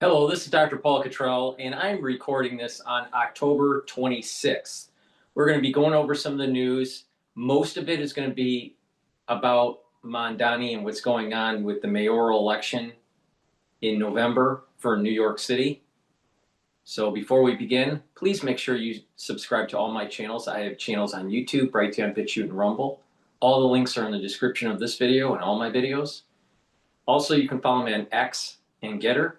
Hello, this is Dr. Paul Cottrell, and I'm recording this on October 26th. We're going to be going over some of the news. Most of it is going to be about Mamdani and what's going on with the mayoral election in November for New York City. So before we begin, please make sure you subscribe to all my channels. I have channels on YouTube, Brighteon, Bitchute, and Rumble. All the links are in the description of this video and all my videos. Also, you can follow me on X and GETTR.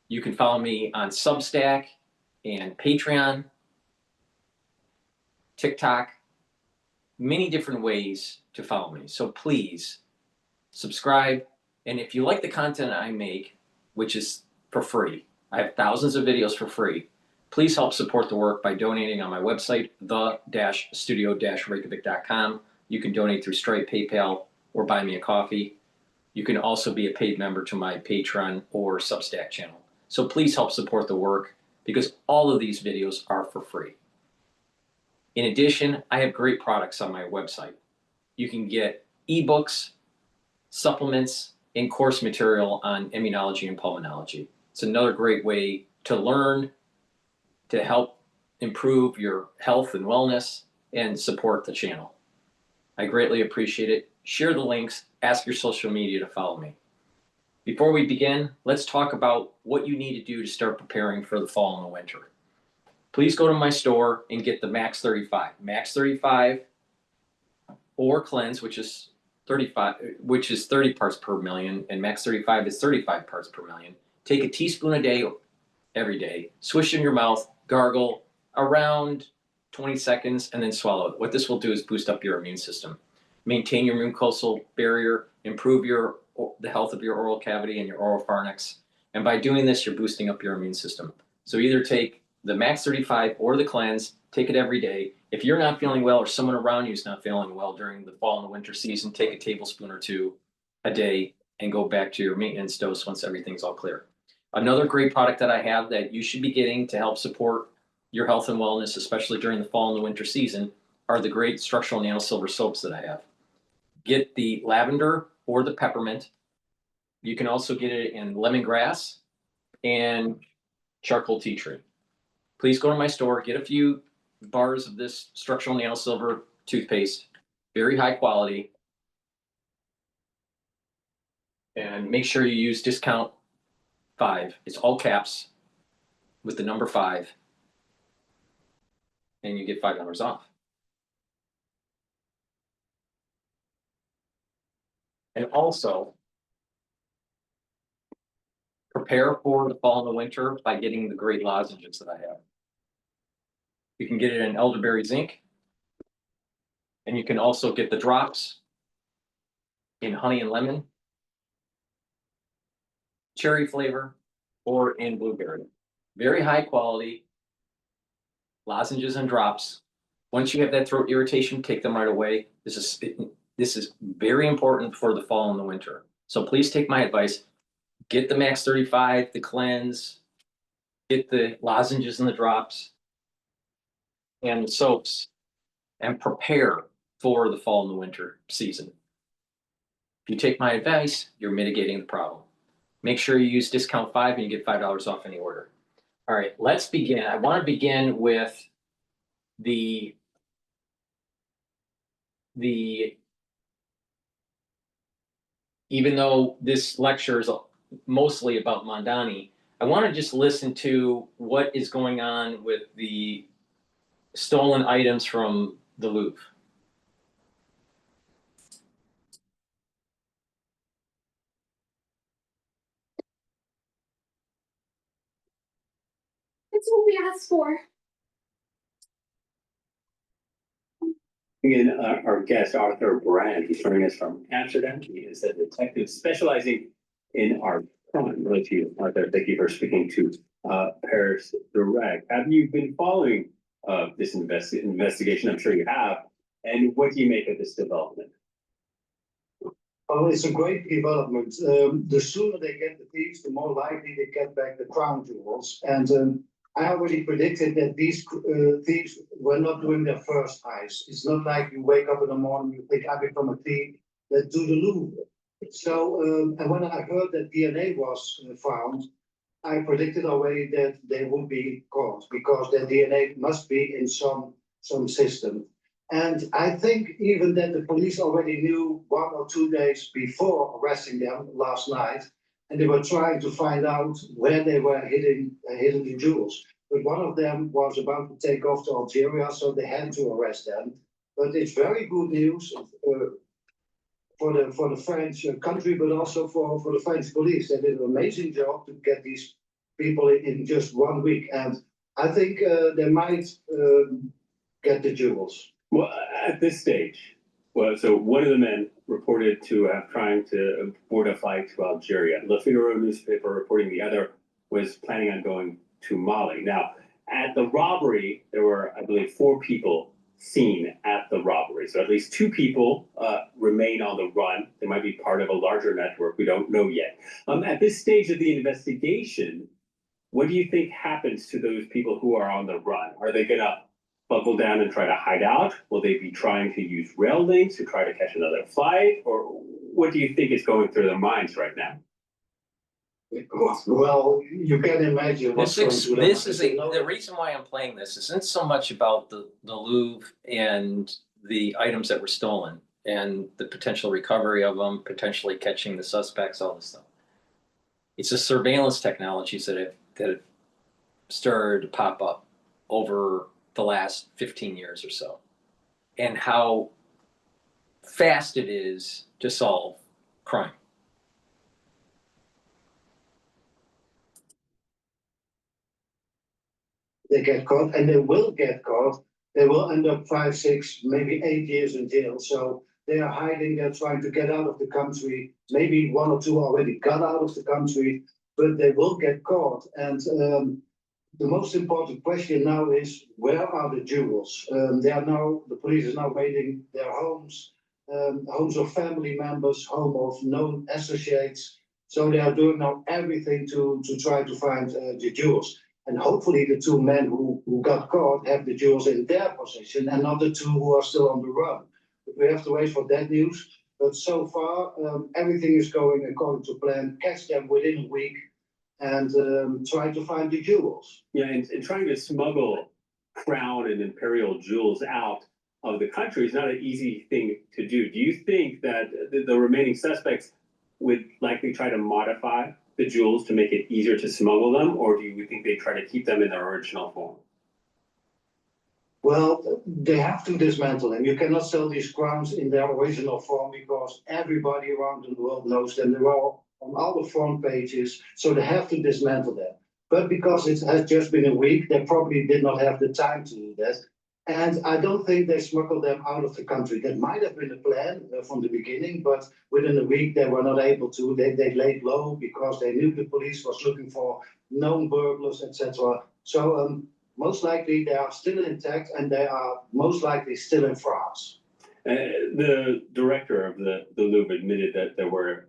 You can follow me on Substack and Patreon, TikTok, many different ways to follow me. So please subscribe. And if you like the content I make, which is for free, I have thousands of videos for free. Please help support the work by donating on my website, the-studio-reykjavik.com. You can donate through Stripe, PayPal, or buy me a coffee. You can also be a paid member to my Patreon or Substack channel. So please help support the work because all of these videos are for free. In addition, I have great products on my website. You can get ebooks, supplements, and course material on immunology and pulmonology. It's another great way to learn, to help improve your health and wellness, and support the channel. I greatly appreciate it. Share the links, ask your social media to follow me. Before we begin, let's talk about what you need to do to start preparing for the fall and the winter. Please go to my store and get the Max 35. Max 35 or Cleanse, which is 30 parts per million, and Max 35 is 35 parts per million. Take a teaspoon a day, every day, swish in your mouth, gargle around 20 seconds, and then swallow it. What this will do is boost up your immune system, maintain your mucosal barrier, improve the health of your oral cavity and your oropharynx. And by doing this, you're boosting up your immune system. So either take the Max 35 or the Cleanse, take it every day. If you're not feeling well or someone around you is not feeling well during the fall and the winter season, take a tablespoon or two a day and go back to your maintenance dose once everything's all clear. Another great product that I have that you should be getting to help support your health and wellness, especially during the fall and the winter season, are the great structural nano silver soaps that I have. Get the lavender or the peppermint. You can also get it in lemongrass and charcoal tea tree. Please go to my store, get a few bars of this structural nano silver toothpaste, very high quality. And make sure you use discount 5. It's all caps with the number 5. And you get $5 off. And also, prepare for the fall and the winter by getting the great lozenges that I have. You can get it in elderberry zinc, and you can also get the drops in honey and lemon, cherry flavor, or in blueberry. Very high quality lozenges and drops. Once you have that throat irritation, take them right away. This is very important for the fall and the winter. So please take my advice. Get the Max 35, the Cleanse, get the lozenges and the drops, and the soaps, and prepare for the fall and the winter season. If you take my advice, you're mitigating the problem. Make sure you use discount 5 and you get $5 off any order. All right, let's begin. I want to begin with even though this lecture is mostly about Mamdani, I want to just listen to what is going on with the stolen items from the Louvre. It's what we asked for. And our guest, Arthur Brand, he's joining us from Amsterdam. He is a detective specializing in our crime. Arthur, thank you for speaking to Paris Direct. Have you been following this investigation? I'm sure you have. And what do you make of this development? Well, it's a great development. The sooner they get the thieves, the more likely they get back the crown jewels. And I already predicted that these thieves were not doing their first heist. It's not like you wake up in the morning, you think I become a thief, let's do the Louvre. So, and when I heard that DNA was found, I predicted already that they would be caught because their DNA must be in some system. And I think even that the police already knew 1 or 2 days before arresting them last night, and they were trying to find out where they were hidden the jewels. But one of them was about to take off to Algeria, so they had to arrest them. But it's very good news for the French country, but also for the French police. They did an amazing job to get these people in just 1 week, and I think they might get the jewels. Well, at this stage, so one of the men reported to have trying to board a flight to Algeria. Le Figaro newspaper reporting the other was planning on going to Mali. Now, at the robbery, there were, I believe, 4 people seen at the robbery. So at least 2 people remain on the run. They might be part of a larger network. We don't know yet. At this stage of the investigation, what do you think happens to those people who are on the run? Are they going to buckle down and try to hide out? Will they be trying to use rail links to try to catch another flight? Or what do you think is going through their minds right now? Well, you can imagine what's going to the reason why I'm playing this isn't so much about the Louvre and the items that were stolen and the potential recovery of them, potentially catching the suspects, all this stuff. It's the surveillance technologies that have started to pop up over the last 15 years or so, and how fast it is to solve crime. They get caught, and they will get caught. They will end up 5, 6, maybe 8 years in jail. So they are hiding, they're trying to get out of the country. Maybe 1 or 2 already got out of the country, but they will get caught. And the most important question now is, where are the jewels? The police is now raiding their homes, homes of family members, home of known associates. So they are doing now everything to try to find the jewels. And hopefully the 2 men who got caught have the jewels in their possession and not the 2 who are still on the run. But we have to wait for that news. But so far, everything is going according to plan. Catch them within a week and try to find the jewels. Yeah, and trying to smuggle crown and imperial jewels out of the country is not an easy thing to do. Do you think that the remaining suspects would likely try to modify the jewels to make it easier to smuggle them, or do you think they try to keep them in their original form? Well, they have to dismantle them. You cannot sell these crowns in their original form because everybody around the world knows them. They're all on all the front pages, so they have to dismantle them. But because it has just been a week, they probably did not have the time to do that. And I don't think they smuggled them out of the country. That might have been a plan from the beginning, but within a week they were not able to. They laid low because they knew the police was looking for known burglars, etc. So most likely they are still intact, and they are most likely still in France. The director of the Louvre admitted that there were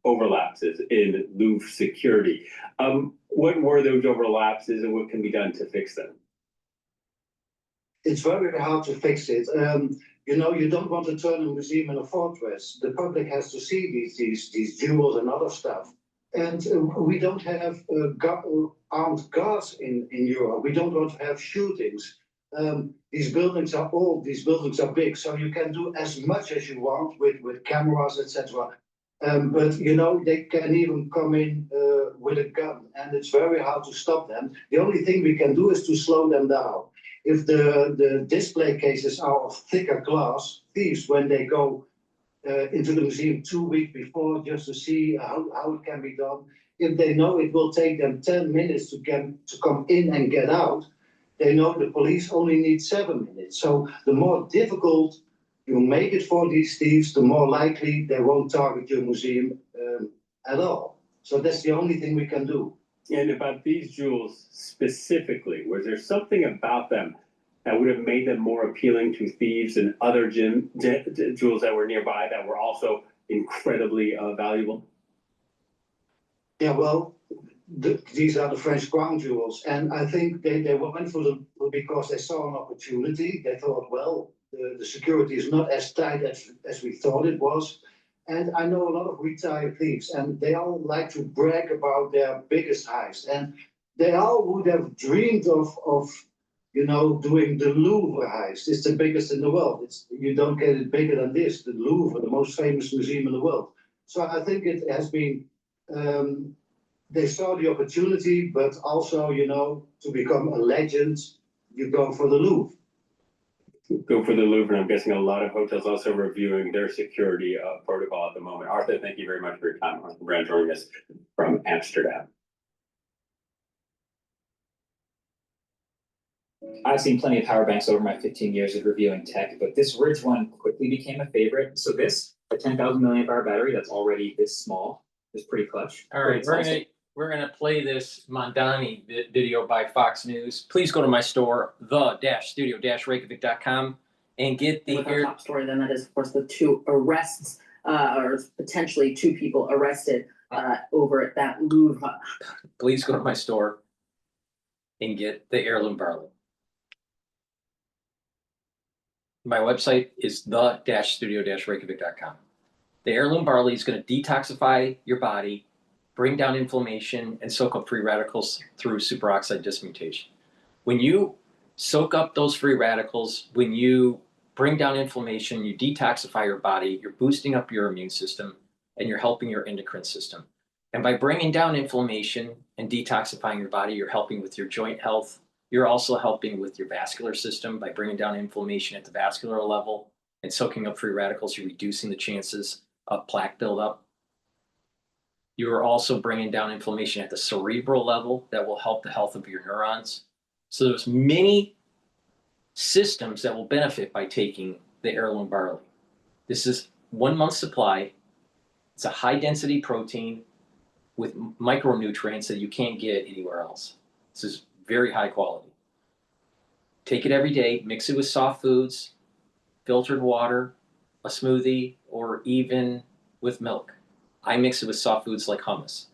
overlapses in Louvre security. What were those overlapses, and what can be done to fix them? It's very hard to fix it. You know, you don't want to turn a museum into a fortress. The public has to see these jewels and other stuff. And we don't have armed guards in Europe. We don't want to have shootings. These buildings are old, these buildings are big, so you can do as much as you want with cameras, etc. But you know, they can even come in with a gun, and it's very hard to stop them. The only thing we can do is to slow them down. If the display cases are of thicker glass, thieves, when they go into the museum 2 weeks before just to see how it can be done, if they know it will take them 10 minutes to come in and get out, they know the police only need 7 minutes. So the more difficult you make it for these thieves, the more likely they won't target your museum at all. So that's the only thing we can do. And about these jewels specifically, was there something about them that would have made them more appealing to thieves than other jewels that were nearby that were also incredibly valuable? Yeah, well, these are the French crown jewels, and I think they went for them because they saw an opportunity. They thought, well, the security is not as tight as we thought it was. And I know a lot of retired thieves, and they all like to brag about their biggest heist. And they all would have dreamed of doing the Louvre heist. It's the biggest in the world. You don't get it bigger than this. The Louvre, the most famous museum in the world. So I think it has been. They saw the opportunity, but also, to become a legend, you go for the Louvre. Go for the Louvre, and I'm guessing a lot of hotels also reviewing their security protocol at the moment. Arthur, thank you very much for your time. Arthur Brand joining us from Amsterdam. I've seen plenty of power banks over my 15 years of reviewing tech, but this Ridge one quickly became a favorite. So this, a 10,000 milliamp hour battery that's already this small, is pretty clutch. All right, we're gonna play this Mamdani video by Fox News. Please go to my store, the-studio-reykjavik.com, and get the With our top story, then, that is, of course, the 2 arrests, or potentially 2 people arrested over at that Louvre. Please go to my store and get the heirloom barley. My website is the-studio-reykjavik.com. The heirloom barley is going to detoxify your body, bring down inflammation, and soak up free radicals through superoxide dismutation. When you soak up those free radicals, when you bring down inflammation, you detoxify your body, you're boosting up your immune system, and you're helping your endocrine system. And by bringing down inflammation and detoxifying your body, you're helping with your joint health. You're also helping with your vascular system by bringing down inflammation at the vascular level and soaking up free radicals. You're reducing the chances of plaque buildup. You are also bringing down inflammation at the cerebral level that will help the health of your neurons. So there's many systems that will benefit by taking the heirloom barley. This is 1 month supply. It's a high density protein with micronutrients that you can't get anywhere else. This is very high quality. Take it every day, mix it with soft foods, filtered water, a smoothie, or even with milk. I mix it with soft foods like hummus.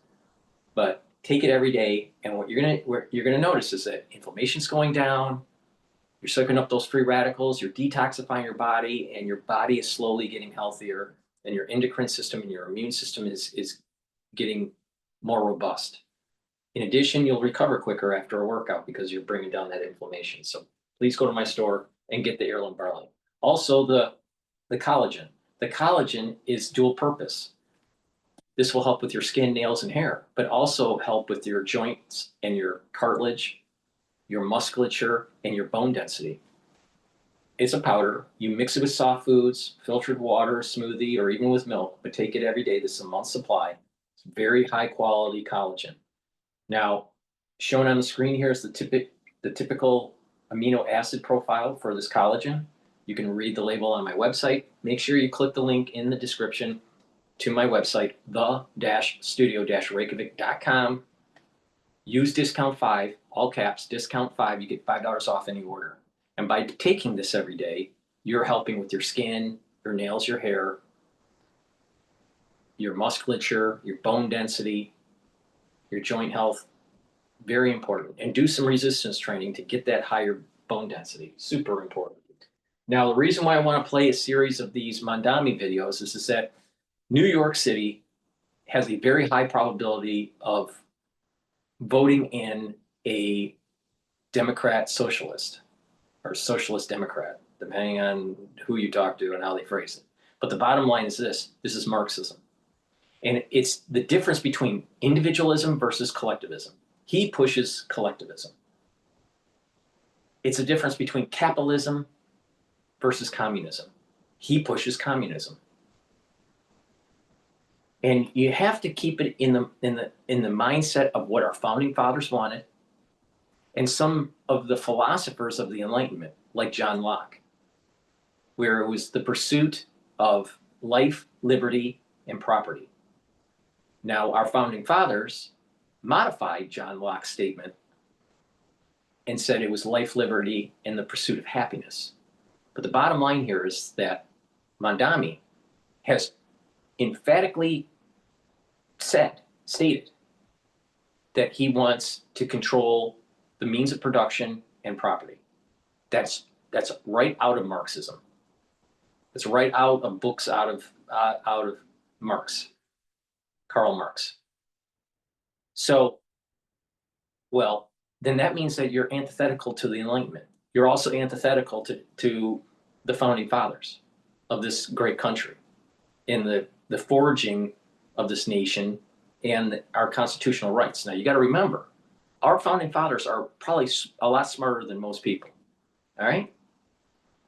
But take it every day, and what you're gonna notice is that inflammation's going down, you're soaking up those free radicals, you're detoxifying your body, and your body is slowly getting healthier, and your endocrine system and your immune system is getting more robust. In addition, you'll recover quicker after a workout because you're bringing down that inflammation. So please go to my store and get the heirloom barley. Also, the collagen. The collagen is dual purpose. This will help with your skin, nails, and hair, but also help with your joints and your cartilage, your musculature, and your bone density. It's a powder. You mix it with soft foods, filtered water, smoothie, or even with milk, but take it every day. This is a month's supply. It's very high quality collagen. Now, shown on the screen here is the typical amino acid profile for this collagen. You can read the label on my website. Make sure you click the link in the description to my website, the-studio-reykjavik.com. Use discount 5, all caps, discount 5, you get $5 off any order. And by taking this every day, you're helping with your skin, your nails, your hair, your musculature, your bone density, your joint health. Very important. And do some resistance training to get that higher bone density. Super important. Now, the reason why I want to play a series of these Mamdani videos is that New York City has a very high probability of voting in a Democrat socialist or socialist Democrat, depending on who you talk to and how they phrase it. But the bottom line is this is Marxism. And it's the difference between individualism versus collectivism. He pushes collectivism. It's a difference between capitalism versus communism. He pushes communism. And you have to keep it in the mindset of what our founding fathers wanted and some of the philosophers of the Enlightenment, like John Locke, where it was the pursuit of life, liberty, and property. Now, our founding fathers modified John Locke's statement and said it was life, liberty, and the pursuit of happiness. But the bottom line here is that Mamdani has emphatically stated that he wants to control the means of production and property. That's right out of Marxism. It's right out of books out of Karl Marx. So, well, then that means that you're antithetical to the Enlightenment. You're also antithetical to the founding fathers of this great country in the forging of this nation and our constitutional rights. Now, you got to remember, our founding fathers are probably a lot smarter than most people. All right.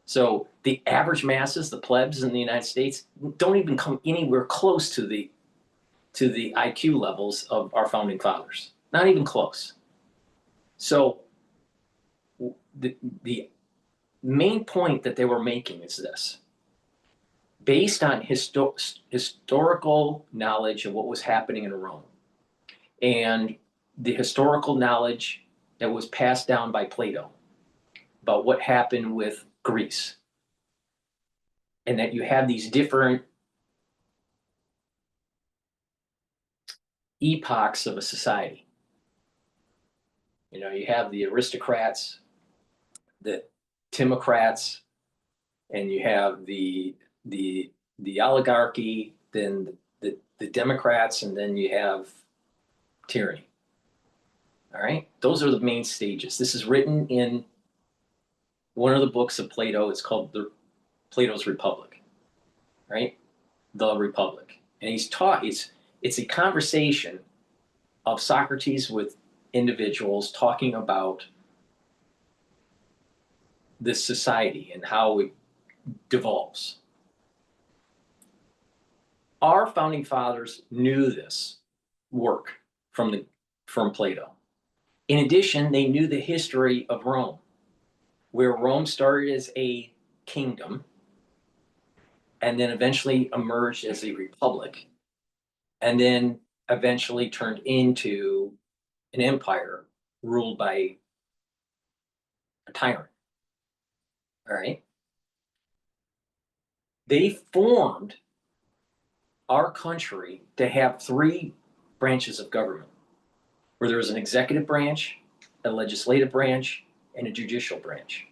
So the average masses, the plebs in the United States, don't even come anywhere close to the IQ levels of our founding fathers. Not even close. So the main point that they were making is this. Based on historical knowledge of what was happening in Rome and the historical knowledge that was passed down by Plato about what happened with Greece, and that you have these different epochs of a society. You know, you have the aristocrats, the timocrats, and you have the oligarchy, then the Democrats, and then you have tyranny. All right, those are the main stages. This is written in one of the books of Plato. It's called Plato's Republic, right? The Republic, and he's taught. It's a conversation of Socrates with individuals talking about this society and how it devolves. Our founding fathers knew this work from Plato. In addition, they knew the history of Rome, where Rome started as a kingdom and then eventually emerged as a republic, and then eventually turned into an empire ruled by a tyrant. All right. They formed our country to have three branches of government, where there was an executive branch, a legislative branch, and a judicial branch.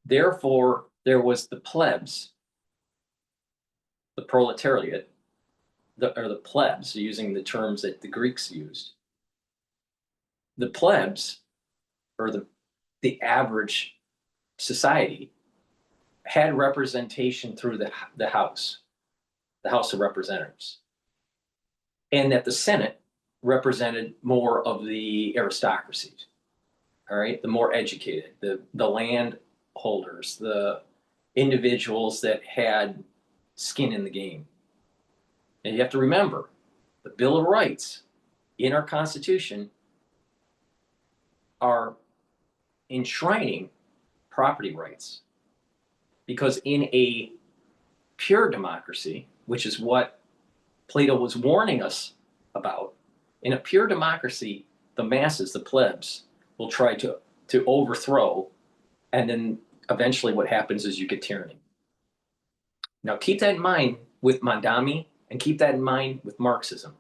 Therefore, there was the plebs, the proletariat, or the plebs, using the terms that the Greeks used. The plebs, or the average society, had representation through the House of Representatives, and that the Senate represented more of the aristocracy. All right, the more educated, the landholders, the individuals that had skin in the game. And you have to remember, the Bill of Rights in our Constitution are enshrining property rights, because in a pure democracy, which is what Plato was warning us about, in a pure democracy, the masses, the plebs, will try to overthrow, and then eventually what happens is you get tyranny. Now keep that in mind with Mamdani, and keep that in mind with Marxism,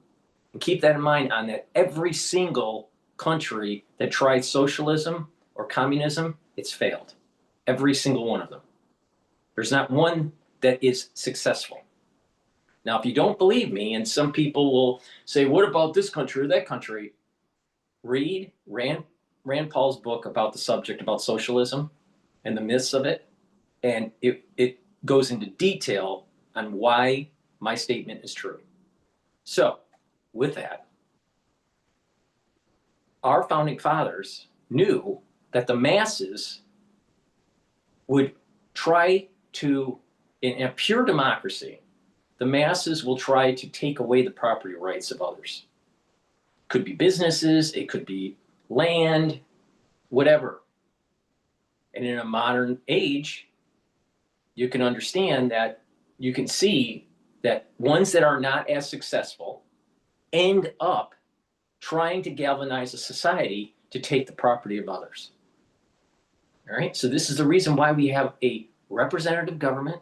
and keep that in mind on that every single country that tried socialism or communism, it's failed. Every single one of them. There's not one that is successful. Now, if you don't believe me, and some people will say, what about this country or that country? Read Rand Paul's book about the subject, about socialism and the myths of it. And it goes into detail on why my statement is true. So with that, our founding fathers knew that the masses would try to, in a pure democracy, the masses will try to take away the property rights of others. It could be businesses, it could be land, whatever. And in a modern age, you can understand that, you can see that ones that are not as successful end up trying to galvanize a society to take the property of others. All right, so this is the reason why we have a representative government,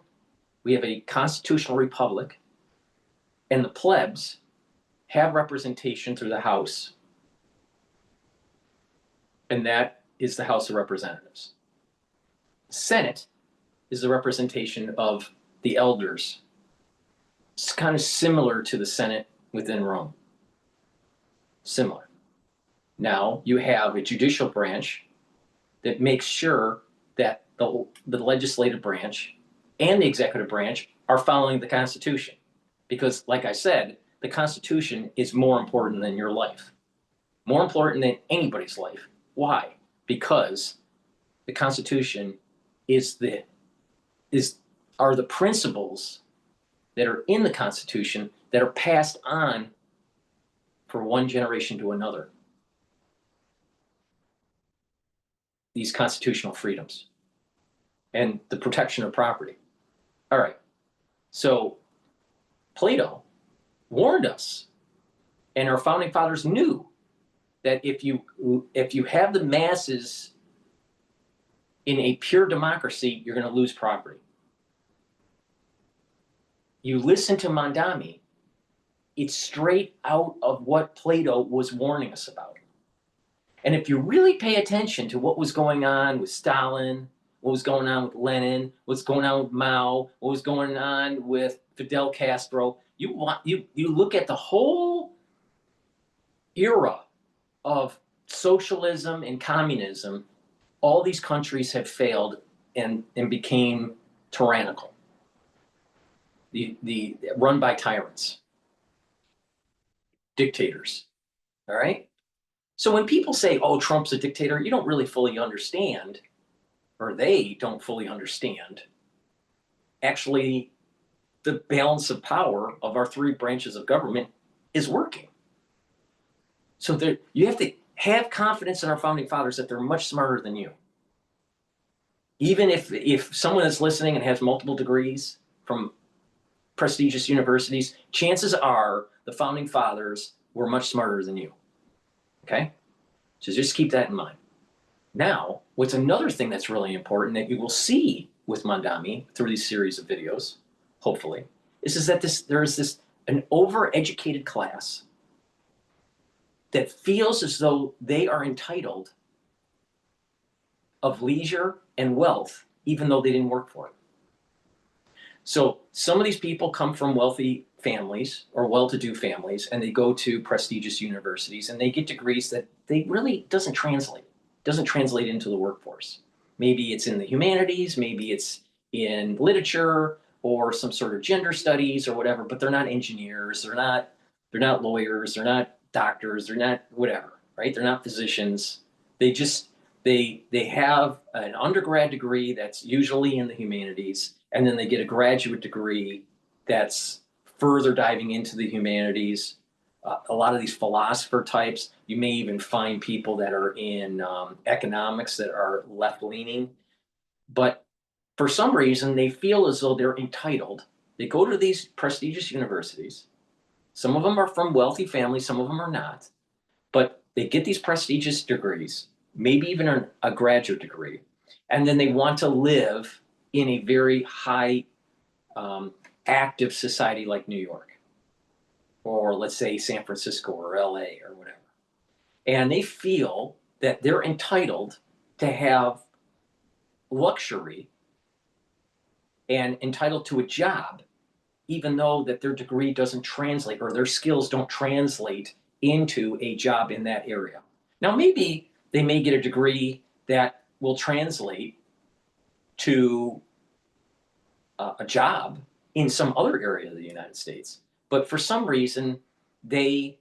we have a constitutional republic, and the plebs have representation through the House, and that is the House of Representatives. The Senate is the representation of the elders It's kind of similar to the Senate within Rome. Similar. Now you have a judicial branch that makes sure that the legislative branch and the executive branch are following the Constitution. Because, like I said, the Constitution is more important than your life, more important than anybody's life. Why? Because the Constitution are the principles that are in the Constitution that are passed on for one generation to another. These constitutional freedoms and the protection of property. All right. So Plato warned us, and our founding fathers knew that if you have the masses in a pure democracy, you're going to lose property. You listen to Mamdani, it's straight out of what Plato was warning us about. And if you really pay attention to what was going on with Stalin, what was going on with Lenin, what's going on with Mao, what was going on with Fidel Castro, you look at the whole era of socialism and communism, all these countries have failed and became tyrannical. The run by tyrants, dictators. All right. So when people say, "Oh, Trump's a dictator," you don't really fully understand, or they don't fully understand, actually, the balance of power of our three branches of government is working. So you have to have confidence in our founding fathers that they're much smarter than you. Even if someone is listening and has multiple degrees from prestigious universities, chances are the founding fathers were much smarter than you. Okay? So just keep that in mind. Now, what's another thing that's really important that you will see with Mamdani through these series of videos, hopefully, is that there is an overeducated class that feels as though they are entitled of leisure and wealth, even though they didn't work for it. So some of these people come from wealthy families or well-to-do families, and they go to prestigious universities and they get degrees that they really doesn't translate into the workforce. Maybe it's in the humanities, maybe it's in literature or some sort of gender studies or whatever, but they're not engineers, they're not lawyers, they're not doctors, they're not whatever, right? They're not physicians. They have an undergrad degree that's usually in the humanities, and then they get a graduate degree that's further diving into the humanities. A lot of these philosopher types, you may even find people that are in economics that are left-leaning. But for some reason, they feel as though they're entitled. They go to these prestigious universities. Some of them are from wealthy families, some of them are not. But they get these prestigious degrees, maybe even a graduate degree, and then they want to live in a very high active society like New York, or let's say San Francisco or LA or whatever. And they feel that they're entitled to have luxury and entitled to a job, even though that their degree doesn't translate or their skills don't translate into a job in that area. Now, maybe they may get a degree that will translate to a job in some other area of the United States. But for some reason, they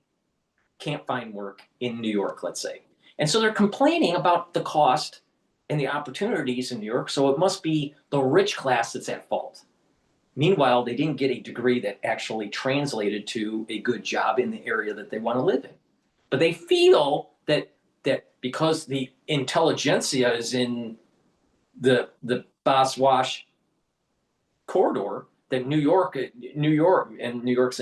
can't find work in New York, let's say. And so they're complaining about the cost and the opportunities in New York, so it must be the rich class that's at fault. Meanwhile, they didn't get a degree that actually translated to a good job in the area that they want to live in. But they feel that because the intelligentsia is in the Boswash corridor, that New York, and New York's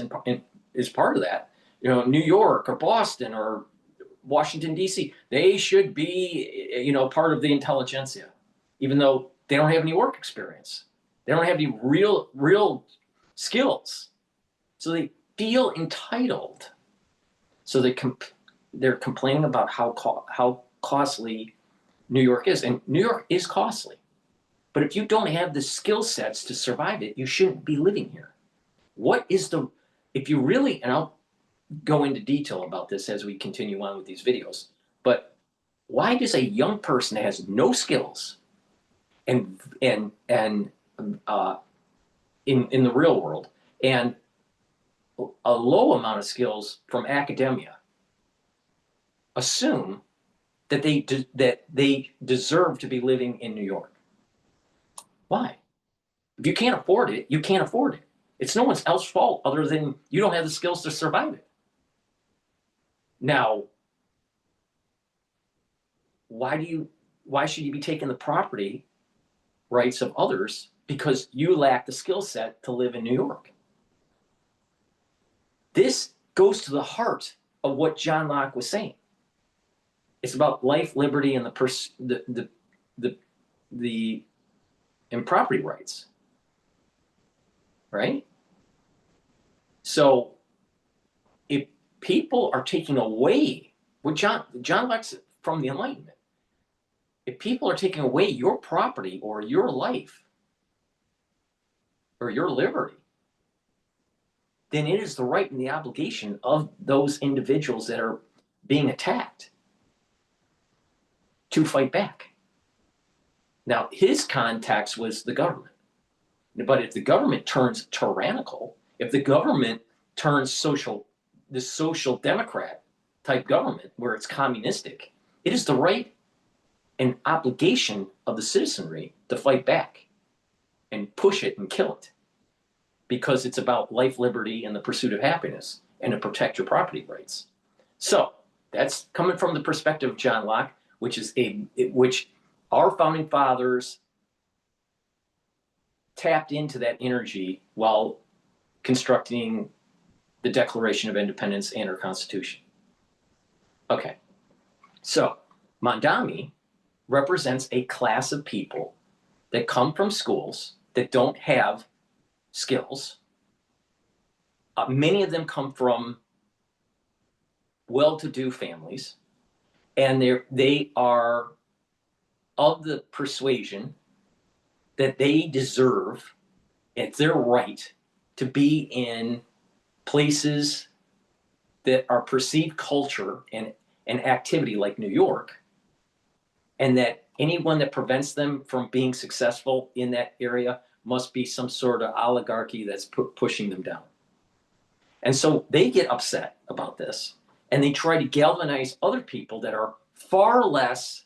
is part of that. You know, New York or Boston or Washington, D.C., they should be, part of the intelligentsia, even though they don't have any work experience. They don't have any real skills. So they feel entitled. So they're complaining about how costly New York is. And New York is costly. But if you don't have the skill sets to survive it, you shouldn't be living here. What is the, if you really, and I'll go into detail about this as we continue on with these videos, but why does a young person that has no skills and in the real world and a low amount of skills from academia assume that they deserve to be living in New York? Why? If you can't afford it, you can't afford it. It's no one's else's fault other than you don't have the skills to survive it. Now, why should you be taking the property rights of others because you lack the skill set to live in New York? This goes to the heart of what John Locke was saying. It's about life, liberty, and and property rights, right? So if people are taking away what John Locke's from the Enlightenment, if people are taking away your property or your life or your liberty, then it is the right and the obligation of those individuals that are being attacked to fight back. Now, his context was the government. But if the government turns tyrannical, if the government turns the social democrat type government where it's communistic, it is the right and obligation of the citizenry to fight back and push it and kill it, because it's about life, liberty, and the pursuit of happiness, and to protect your property rights. So that's coming from the perspective of John Locke, which our founding fathers tapped into that energy while constructing the Declaration of Independence and our Constitution. Okay, so Mamdani represents a class of people that come from schools that don't have skills. Many of them come from well-to-do families, and they are of the persuasion that they deserve, it's their right to be in places that are perceived culture and activity like New York, and that anyone that prevents them from being successful in that area must be some sort of oligarchy that's pushing them down. And so they get upset about this, and they try to galvanize other people that are far less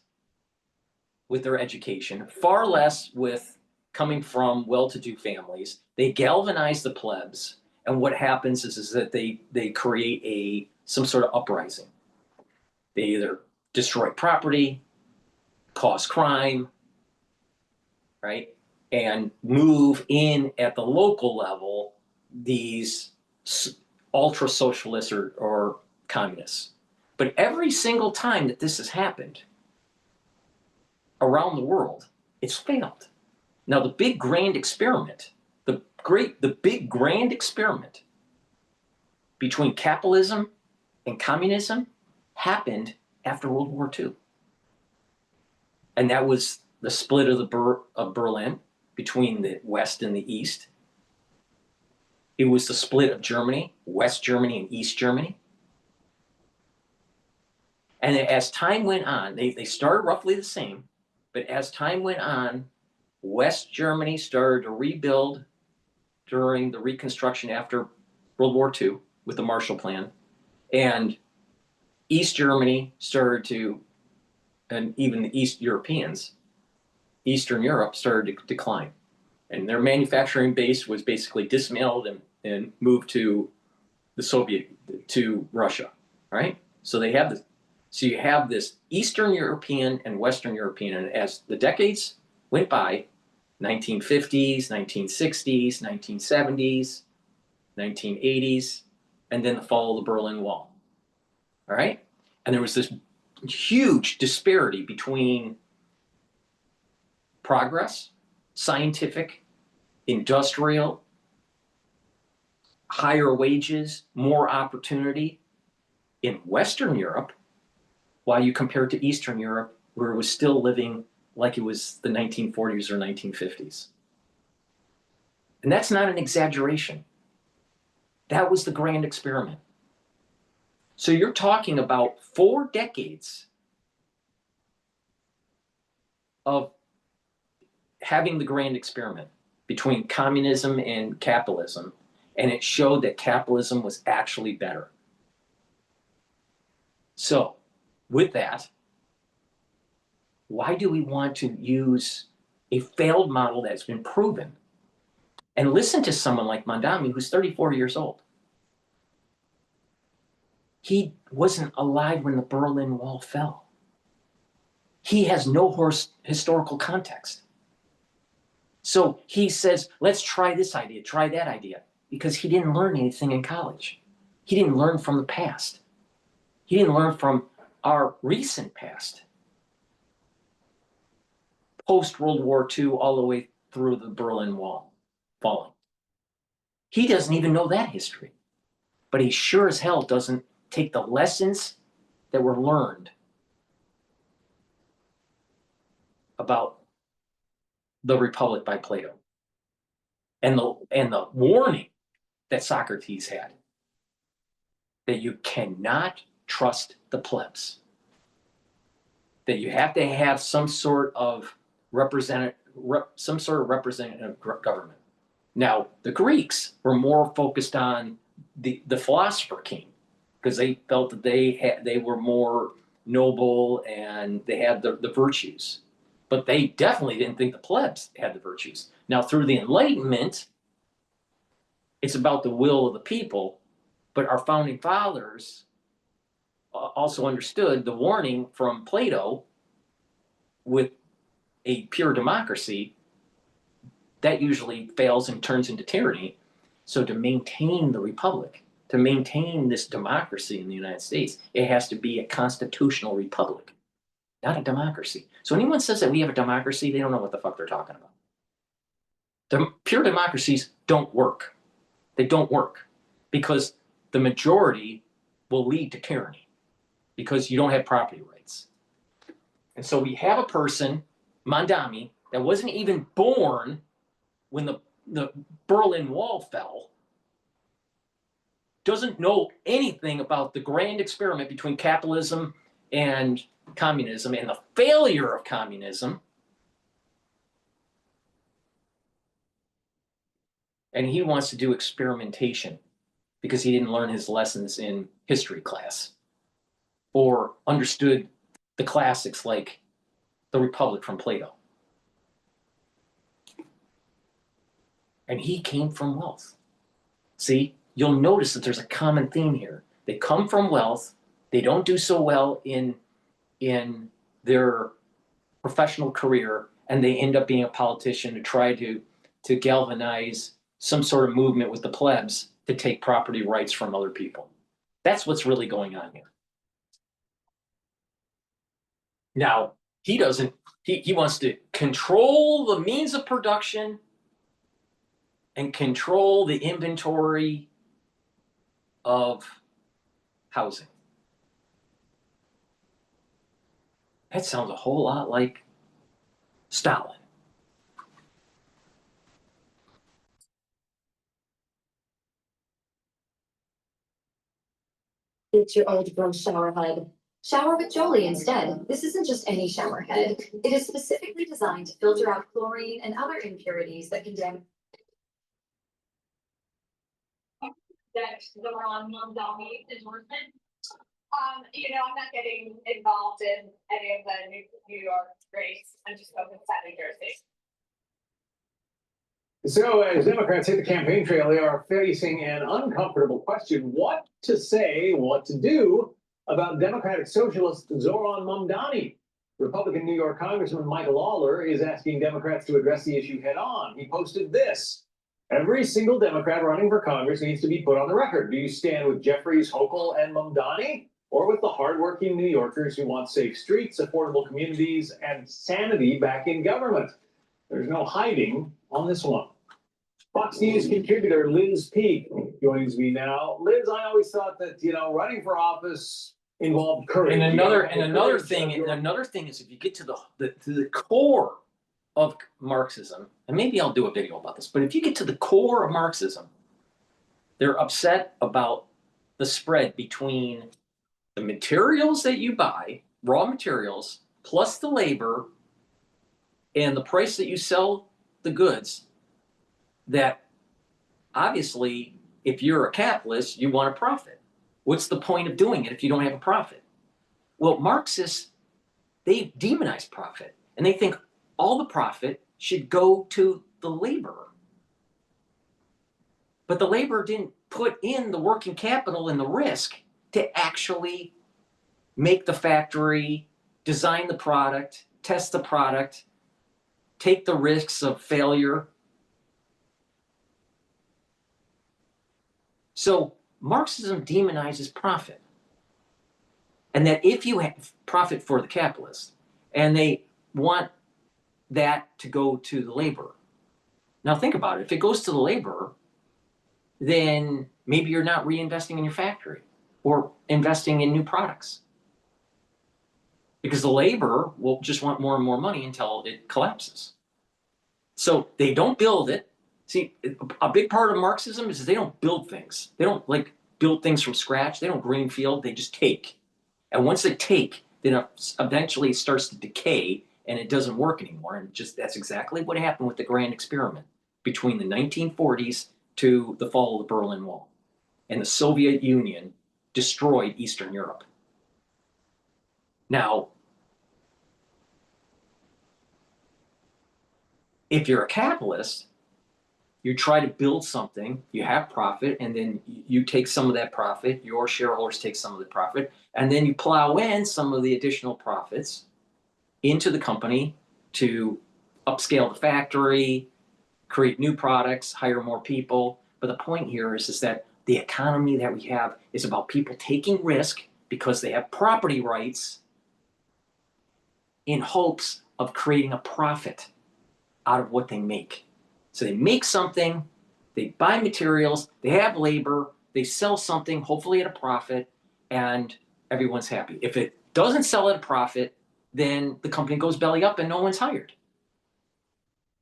with their education, far less with coming from well-to-do families. They galvanize the plebs, and what happens is that they create some sort of uprising. They either destroy property, cause crime, right? And move in at the local level these ultra socialists or communists. But every single time that this has happened around the world, it's failed. Now, the big grand experiment, the big grand experiment between capitalism and communism happened after World War II. And that was the split of Berlin between the West and the East. It was the split of Germany, West Germany and East Germany. And as time went on, they started roughly the same, but as time went on, West Germany started to rebuild during the Reconstruction after World War II with the Marshall Plan. And East Germany started to, and even the East Europeans, Eastern Europe started to decline. And their manufacturing base was basically dismantled and moved to to Russia, right? So they have this, so you have this Eastern European and Western European, and as the decades went by, 1950s, 1960s, 1970s, 1980s, and then the fall of the Berlin Wall, all right? And there was this huge disparity between progress, scientific, industrial, higher wages, more opportunity in Western Europe, while you compare it to Eastern Europe, where it was still living like it was the 1940s or 1950s. And that's not an exaggeration. That was the grand experiment. So you're talking about 4 decades of having the grand experiment between communism and capitalism, and it showed that capitalism was actually better. So, with that, why do we want to use a failed model that's been proven and listen to someone like Mamdani, who's 34 years old? He wasn't alive when the Berlin Wall fell. He has no historical context. So he says, let's try this idea, try that idea, because he didn't learn anything in college. He didn't learn from the past. He didn't learn from our recent past. Post-World War II, all the way through the Berlin Wall falling. He doesn't even know that history. But he sure as hell doesn't take the lessons that were learned about the Republic by Plato and the warning that Socrates had, that you cannot trust the plebs, that you have to have some sort of representative government. Now, the Greeks were more focused on the philosopher king, because they felt that they were more noble and they had the virtues. But they definitely didn't think the plebs had the virtues. Now, through the Enlightenment, it's about the will of the people, but our founding fathers also understood the warning from Plato with a pure democracy that usually fails and turns into tyranny. So to maintain the republic, to maintain this democracy in the United States, it has to be a constitutional republic, not a democracy. So anyone says that we have a democracy, they don't know what the fuck they're talking about. Pure democracies don't work. They don't work because the majority will lead to tyranny because you don't have property rights. And so we have a person, Mamdani, that wasn't even born when the Berlin Wall fell, doesn't know anything about the grand experiment between capitalism and communism and the failure of communism. And he wants to do experimentation because he didn't learn his lessons in history class or understood the classics like the Republic from Plato. And he came from wealth. See, you'll notice that there's a common theme here. They come from wealth. They don't do so well in their professional career, and they end up being a politician to try to galvanize some sort of movement with the plebs to take property rights from other people. That's what's really going on here. Now, he wants to control the means of production and control the inventory of housing. That sounds a whole lot like Stalin. It's your old bro shower head. Shower with Jolie instead. This isn't just any shower head. It is specifically designed to filter out chlorine and other impurities that can damage. That the wrong Mamdani endorsement. I'm not getting involved in any of the New York race. I'm just focused on New Jersey. So as Democrats hit the campaign trail, they are facing an uncomfortable question: what to say, what to do about Democratic Socialist Zoran Mamdani. Republican New York Congressman Michael Lawler is asking Democrats to address the issue head on. He posted this: every single Democrat running for Congress needs to be put on the record. Do you stand with Jeffries, Hochul, and Mamdani, or with the hardworking New Yorkers who want safe streets, affordable communities, and sanity back in government? There's no hiding on this one. Fox News contributor Liz Peek joins me now. Liz, I always thought that, running for office involved courage. And another thing is if you get to the core of Marxism, and maybe I'll do a video about this, but if you get to the core of Marxism, They're upset about the spread between the materials that you buy, raw materials, plus the labor and the price that you sell the goods. That obviously, if you're a capitalist, you want a profit. What's the point of doing it if you don't have a profit? Well, Marxists, they demonize profit, and they think all the profit should go to the laborer. But the laborer didn't put in the working capital and the risk to actually make the factory, design the product, test the product, take the risks of failure. So Marxism demonizes profit. And that if you have profit for the capitalist, and they want that to go to the laborer. Now think about it. If it goes to the laborer, then maybe you're not reinvesting in your factory or investing in new products. Because the laborer will just want more and more money until it collapses. So they don't build it. See, a big part of Marxism is they don't build things. They don't like build things from scratch. They don't greenfield, they just take. And once they take, then eventually it starts to decay and it doesn't work anymore. And just that's exactly what happened with the Grand Experiment between the 1940s to the fall of the Berlin Wall. And the Soviet Union destroyed Eastern Europe. Now, if you're a capitalist, you try to build something, you have profit, and then you take some of that profit, your shareholders take some of the profit, and then you plow in some of the additional profits into the company to upscale the factory, create new products, hire more people. But the point here is that the economy that we have is about people taking risk because they have property rights in hopes of creating a profit out of what they make. So they make something, they buy materials, they have labor, they sell something, hopefully at a profit, and everyone's happy. If it doesn't sell at a profit, then the company goes belly up and no one's hired.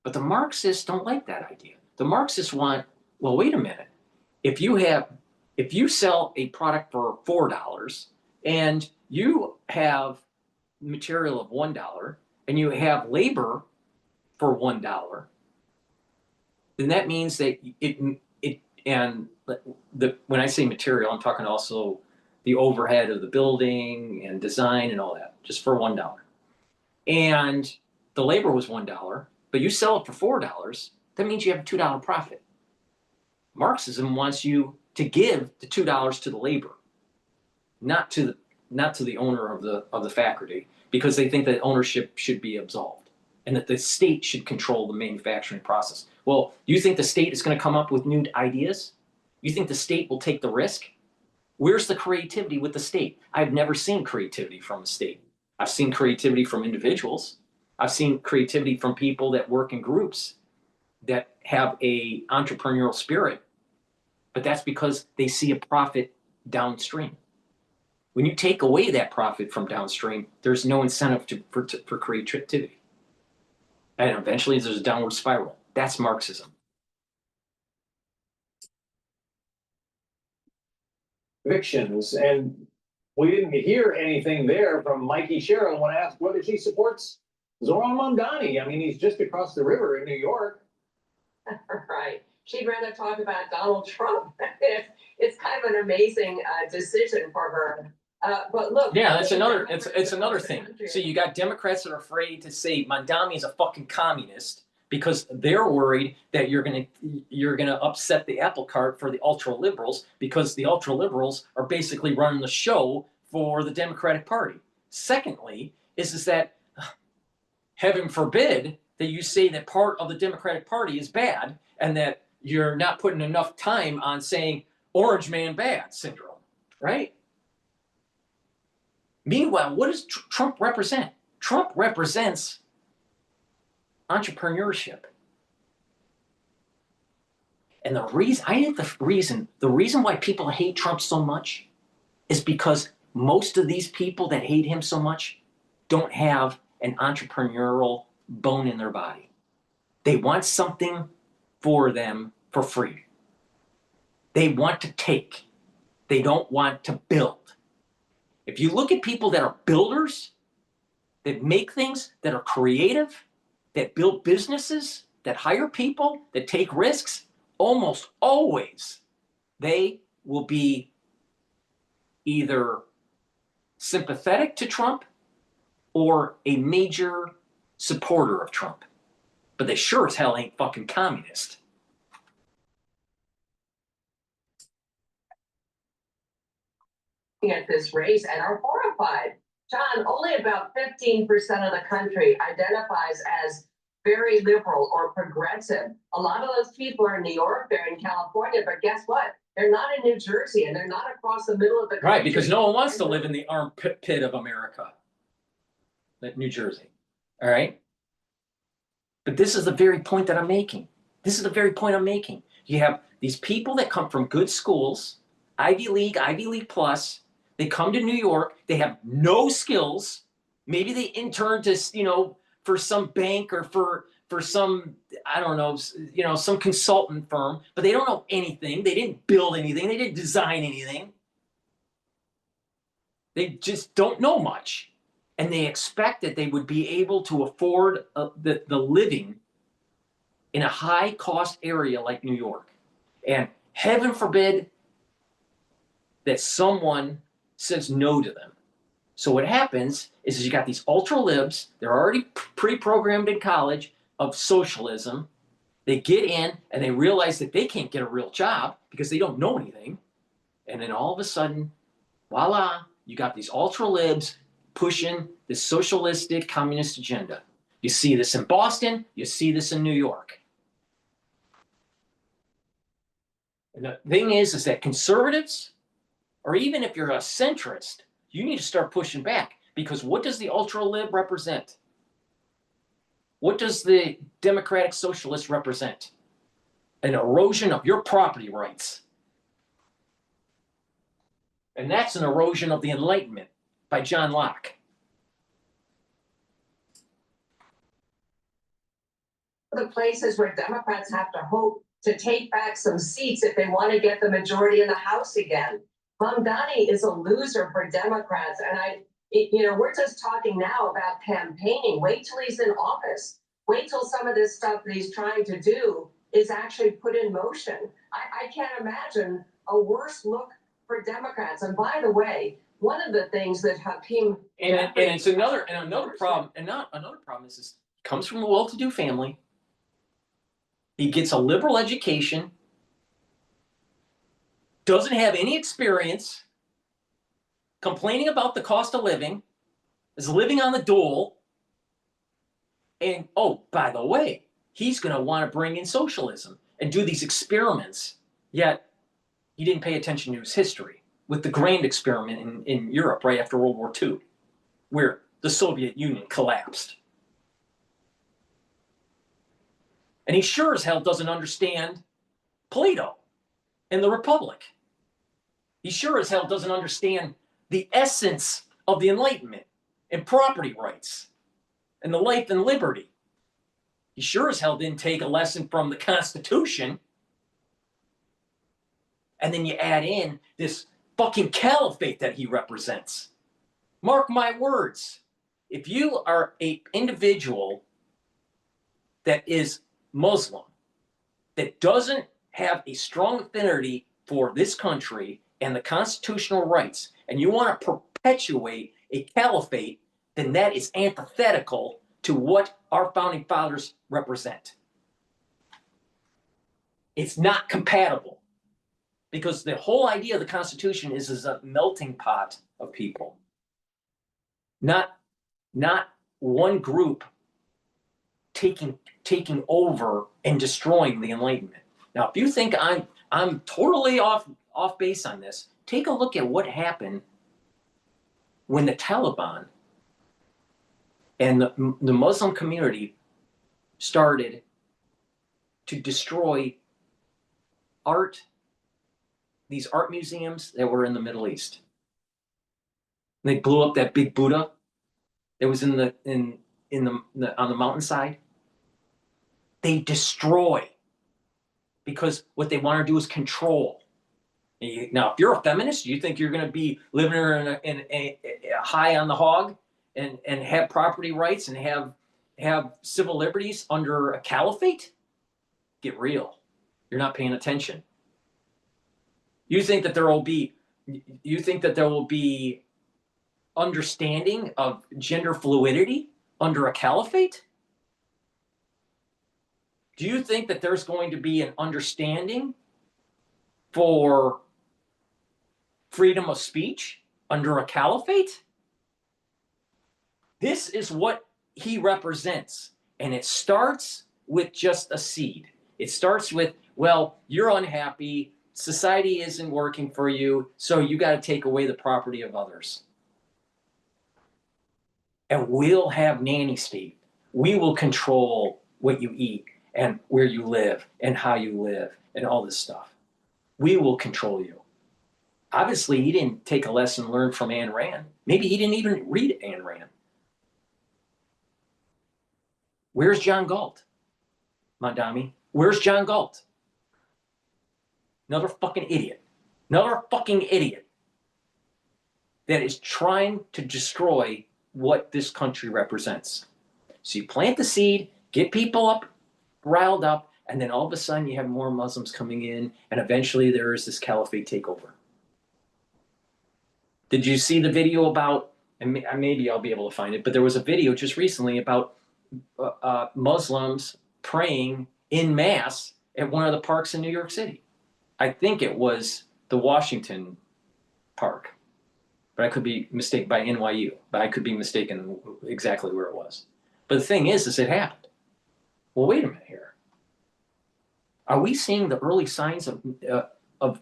But the Marxists don't like that idea. The Marxists want, well, wait a minute. If you sell a product for $4 and you have material of $1 and you have labor for $1, then that means that when I say material, I'm talking also the overhead of the building and design and all that, just for $1. And the labor was $1, but you sell it for $4, that means you have a $2 profit. Marxism wants you to give the $2 to the labor, not to the owner of the factory, because they think that ownership should be absolved and that the state should control the manufacturing process. Well, you think the state is going to come up with new ideas? You think the state will take the risk? Where's the creativity with the state? I've never seen creativity from the state. I've seen creativity from individuals. I've seen creativity from people that work in groups that have a entrepreneurial spirit, but that's because they see a profit downstream. When you take away that profit from downstream, there's no incentive for creativity. And eventually there's a downward spiral. That's Marxism. Convictions, and we didn't hear anything there from Mikey Sherrill when asked whether she supports Zoran Mamdani. I mean, he's just across the river in New York. Right. She'd rather talk about Donald Trump. It's kind of an amazing decision for her. But look. Yeah, that's another. It's another thing. So you got Democrats that are afraid to say Mamdani is a fucking communist because they're worried that you're gonna upset the apple cart for the ultra liberals, because the ultra liberals are basically running the show for the Democratic Party. Secondly, is that heaven forbid that you say that part of the Democratic Party is bad and that you're not putting enough time on saying orange man bad syndrome, right? Meanwhile, what does Trump represent? Trump represents entrepreneurship. And the reason why people hate Trump so much is because most of these people that hate him so much don't have an entrepreneurial bone in their body. They want something for them for free. They want to take. They don't want to build. If you look at people that are builders, that make things, that are creative, that build businesses, that hire people, that take risks, almost always they will be either sympathetic to Trump or a major supporter of Trump. But they sure as hell ain't fucking communist. At this race and are horrified. John, only about 15% of the country identifies as very liberal or progressive. A lot of those people are in New York, they're in California, but guess what? They're not in New Jersey and they're not across the middle of the country. Right, because no one wants to live in the armpit of America, like New Jersey. All right? But this is the very point that I'm making. This is the very point I'm making. You have these people that come from good schools, Ivy League plus. They come to New York. They have no skills. Maybe they intern to, for some bank or for some, I don't know, some consultant firm, but they don't know anything. They didn't build anything. They didn't design anything. They just don't know much. And they expect that they would be able to afford the living in a high cost area like New York. And heaven forbid that someone says no to them. So what happens is you got these ultra libs, they're already pre-programmed in college of socialism. They get in and they realize that they can't get a real job because they don't know anything. And then all of a sudden, voila, you got these ultra libs pushing this socialistic communist agenda. You see this in Boston, you see this in New York. And the thing is that conservatives, or even if you're a centrist, you need to start pushing back, because what does the ultra lib represent? What does the democratic socialist represent? An erosion of your property rights. And that's an erosion of the Enlightenment by John Locke. The places where Democrats have to hope to take back some seats if they want to get the majority in the House again. Mamdani is a loser for Democrats, and we're just talking now about campaigning. Wait till he's in office. Wait till some of this stuff that he's trying to do is actually put in motion. I can't imagine a worse look for Democrats. And by the way, one of the things that Hakeem and it's another problem, and not another problem is this comes from a well-to-do family. He gets a liberal education, doesn't have any experience, complaining about the cost of living, is living on the dole, and oh, by the way, he's going to want to bring in socialism and do these experiments. Yet he didn't pay attention to his history with the grand experiment in Europe right after World War II, where the Soviet Union collapsed. And he sure as hell doesn't understand Plato and the Republic. He sure as hell doesn't understand the essence of the Enlightenment and property rights and the life and liberty. He sure as hell didn't take a lesson from the Constitution. And then you add in this fucking caliphate that he represents. Mark my words. If you are an individual that is Muslim, that doesn't have a strong affinity for this country and the constitutional rights, and you want to perpetuate a caliphate, then that is antithetical to what our founding fathers represent. It's not compatible, because the whole idea of the Constitution is a melting pot of people, not one group taking over and destroying the Enlightenment. Now, if you think I'm totally off base on this, take a look at what happened when the Taliban and the Muslim community started to destroy art, these art museums that were in the Middle East. They blew up that big Buddha that was on the mountainside. They destroy, because what they want to do is control. Now, if you're a feminist, you think you're going to be living in a high on the hog and have property rights and have civil liberties under a caliphate? Get real. You're not paying attention. You think that there will be understanding of gender fluidity under a caliphate? Do you think that there's going to be an understanding for freedom of speech under a caliphate? This is what he represents. And it starts with just a seed. It starts with, well, you're unhappy, society isn't working for you, so you got to take away the property of others. And we'll have nanny state. We will control what you eat and where you live and how you live and all this stuff. We will control you. Obviously, he didn't take a lesson learned from Ayn Rand. Maybe he didn't even read Ayn Rand. Where's John Galt? Mamdani, where's John Galt? Another fucking idiot. Another fucking idiot that is trying to destroy what this country represents. So you plant the seed, get people up, riled up, and then all of a sudden you have more Muslims coming in, and eventually there is this caliphate takeover. Did you see the video about, and maybe I'll be able to find it, but there was a video just recently about Muslims praying in mass at one of the parks in New York City. I think it was the Washington Park, but I could be mistaken, by NYU, but I could be mistaken exactly where it was. But the thing is it happened. Well, wait a minute here. Are we seeing the early signs of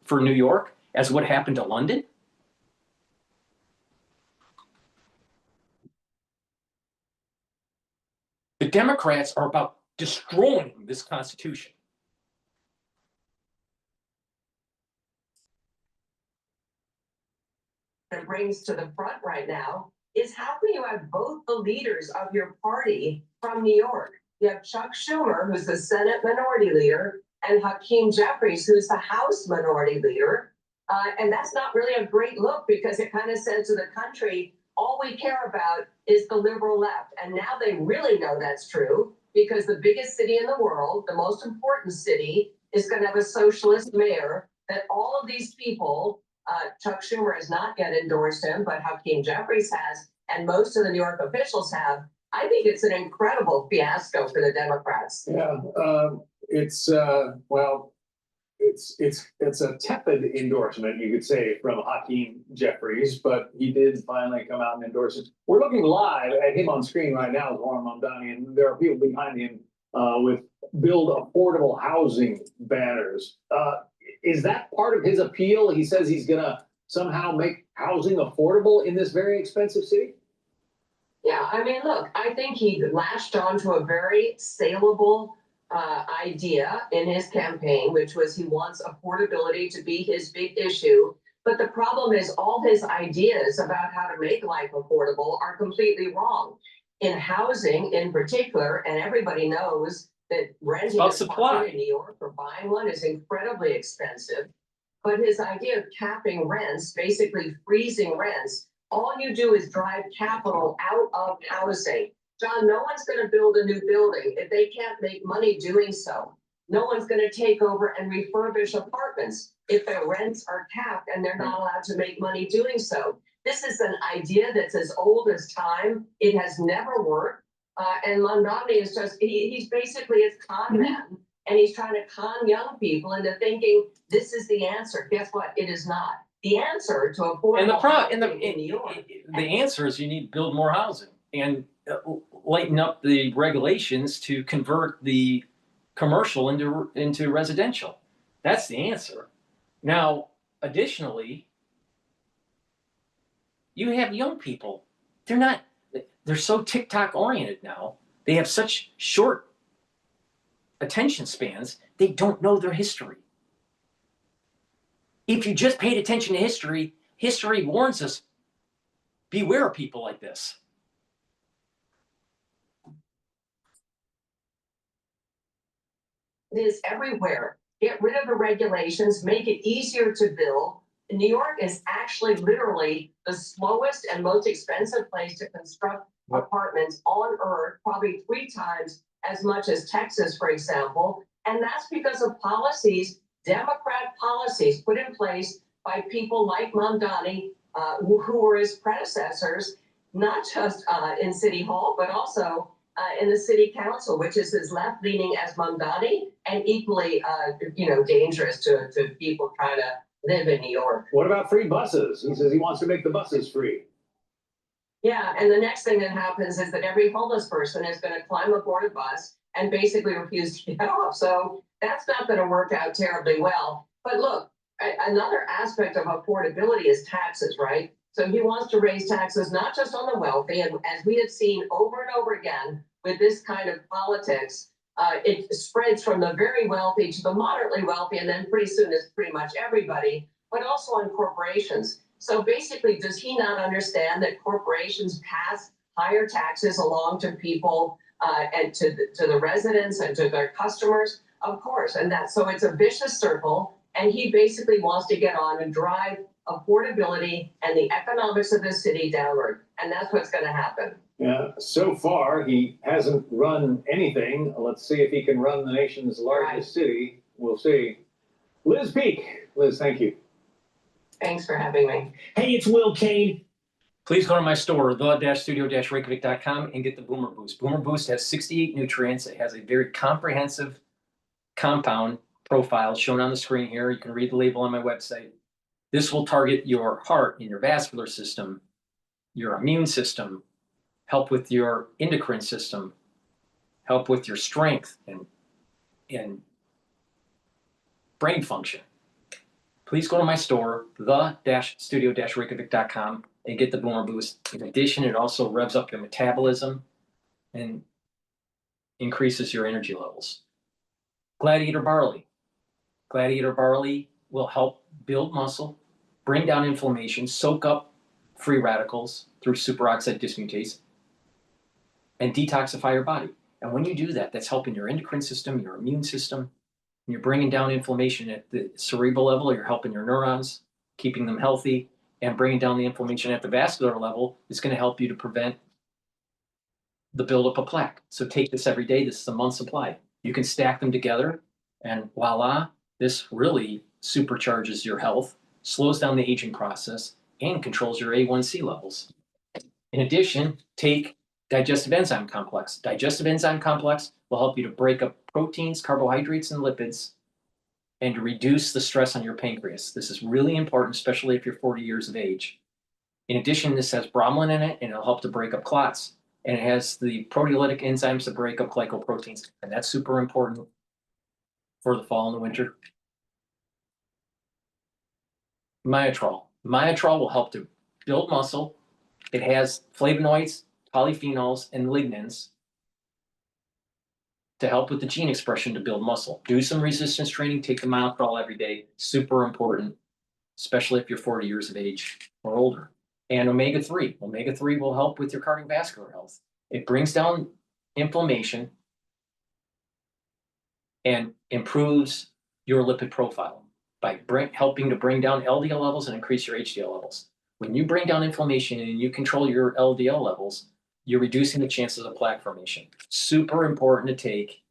for New York as what happened to London? The Democrats are about destroying this Constitution. That brings to the front right now is how can you have both the leaders of your party from New York? You have Chuck Schumer, who's the Senate Minority Leader, and Hakeem Jeffries, who's the House Minority Leader. And that's not really a great look because it kind of says to the country, all we care about is the liberal left. And now they really know that's true because the biggest city in the world, the most important city, is going to have a socialist mayor that all of these people, Chuck Schumer has not yet endorsed him, but Hakeem Jeffries has, and most of the New York officials have. I think it's an incredible fiasco for the Democrats. Yeah, it's a tepid endorsement, you could say, from Hakeem Jeffries, but he did finally come out and endorse it. We're looking live at him on screen right now with Warren Mamdani, and there are people behind him with build affordable housing banners. Is that part of his appeal? He says he's going to somehow make housing affordable in this very expensive city? Yeah, I mean, look, I think he latched on to a very saleable idea in his campaign, which was he wants affordability to be his big issue. But the problem is all his ideas about how to make life affordable are completely wrong. In housing in particular, and everybody knows that renting a property in New York or buying one is incredibly expensive. But his idea of capping rents, basically freezing rents, all you do is drive capital out of housing. John, no one's going to build a new building if they can't make money doing so. No one's going to take over and refurbish apartments if their rents are capped and they're not allowed to make money doing so. This is an idea that's as old as time. It has never worked. And Mamdani is just, he's basically a con man. And he's trying to con young people into thinking this is the answer. Guess what? It is not. The answer to affordable housing in New York. The answer is you need to build more housing and lighten up the regulations to convert the commercial into residential. That's the answer. Now, additionally, you have young people. They're so TikTok oriented now. They have such short attention spans, they don't know their history. If you just paid attention to history, history warns us, beware of people like this. It is everywhere. get rid of the regulations, make it easier to build. New York is actually literally the slowest and most expensive place to construct apartments on earth, probably 3 times as much as Texas, for example. And that's because of policies, Democrat policies put in place by people like Mamdani, who were his predecessors, not just in City Hall, but also in the City Council, which is as left-leaning as Mamdani and equally, dangerous to people trying to live in New York. What about free buses? He says he wants to make the buses free. Yeah, and the next thing that happens is that every homeless person is going to climb aboard a bus and basically refuse to get off. So that's not going to work out terribly well. But look, another aspect of affordability is taxes, right? So he wants to raise taxes not just on the wealthy, and as we have seen over and over again with this kind of politics, it spreads from the very wealthy to the moderately wealthy, and then pretty soon it's pretty much everybody, but also on corporations. So basically, does he not understand that corporations pass higher taxes along to people and to the residents and to their customers? Of course, and so it's a vicious circle, and he basically wants to get on and drive affordability and the economics of the city downward, and that's what's going to happen. Yeah, so far he hasn't run anything. Let's see if he can run the nation's largest city. We'll see. Liz Peak. Liz, thank you. Thanks for having me. Hey, it's Will Kane. Please go to my store, the-studio-reykjavik.com, and get the Boomer Boost. Boomer Boost has 68 nutrients. It has a very comprehensive compound profile shown on the screen here. You can read the label on my website. This will target your heart and your vascular system, your immune system, help with your endocrine system, help with your strength and brain function. Please go to my store, the-studio-reykjavik.com, and get the Boomer Boost. In addition, it also revs up your metabolism and increases your energy levels. Gladiator Barley. Gladiator Barley will help build muscle, bring down inflammation, soak up free radicals through superoxide dismutase, and detoxify your body. And when you do that, that's helping your endocrine system, your immune system, and you're bringing down inflammation at the cerebral level. You're helping your neurons, keeping them healthy, and bringing down the inflammation at the vascular level is going to help you to prevent the buildup of plaque. So take this every day. This is a month's supply. You can stack them together, and voila, this really supercharges your health, slows down the aging process, and controls your A1C levels. In addition, take digestive enzyme complex. Digestive enzyme complex will help you to break up proteins, carbohydrates, and lipids, and to reduce the stress on your pancreas. This is really important, especially if you're 40 years of age. In addition, this has bromelain in it, and it'll help to break up clots. And it has the proteolytic enzymes to break up glycoproteins, and that's super important for the fall and the winter. Myotrol. Myotrol will help to build muscle. It has flavonoids, polyphenols, and lignans to help with the gene expression to build muscle. Do some resistance training, take the Myotrol every day. Super important, especially if you're 40 years of age or older. And omega-3. Omega-3 will help with your cardiovascular health. It brings down inflammation and improves your lipid profile by helping to bring down LDL levels and increase your HDL levels. When you bring down inflammation and you control your LDL levels, you're reducing the chances of plaque formation. Super important to take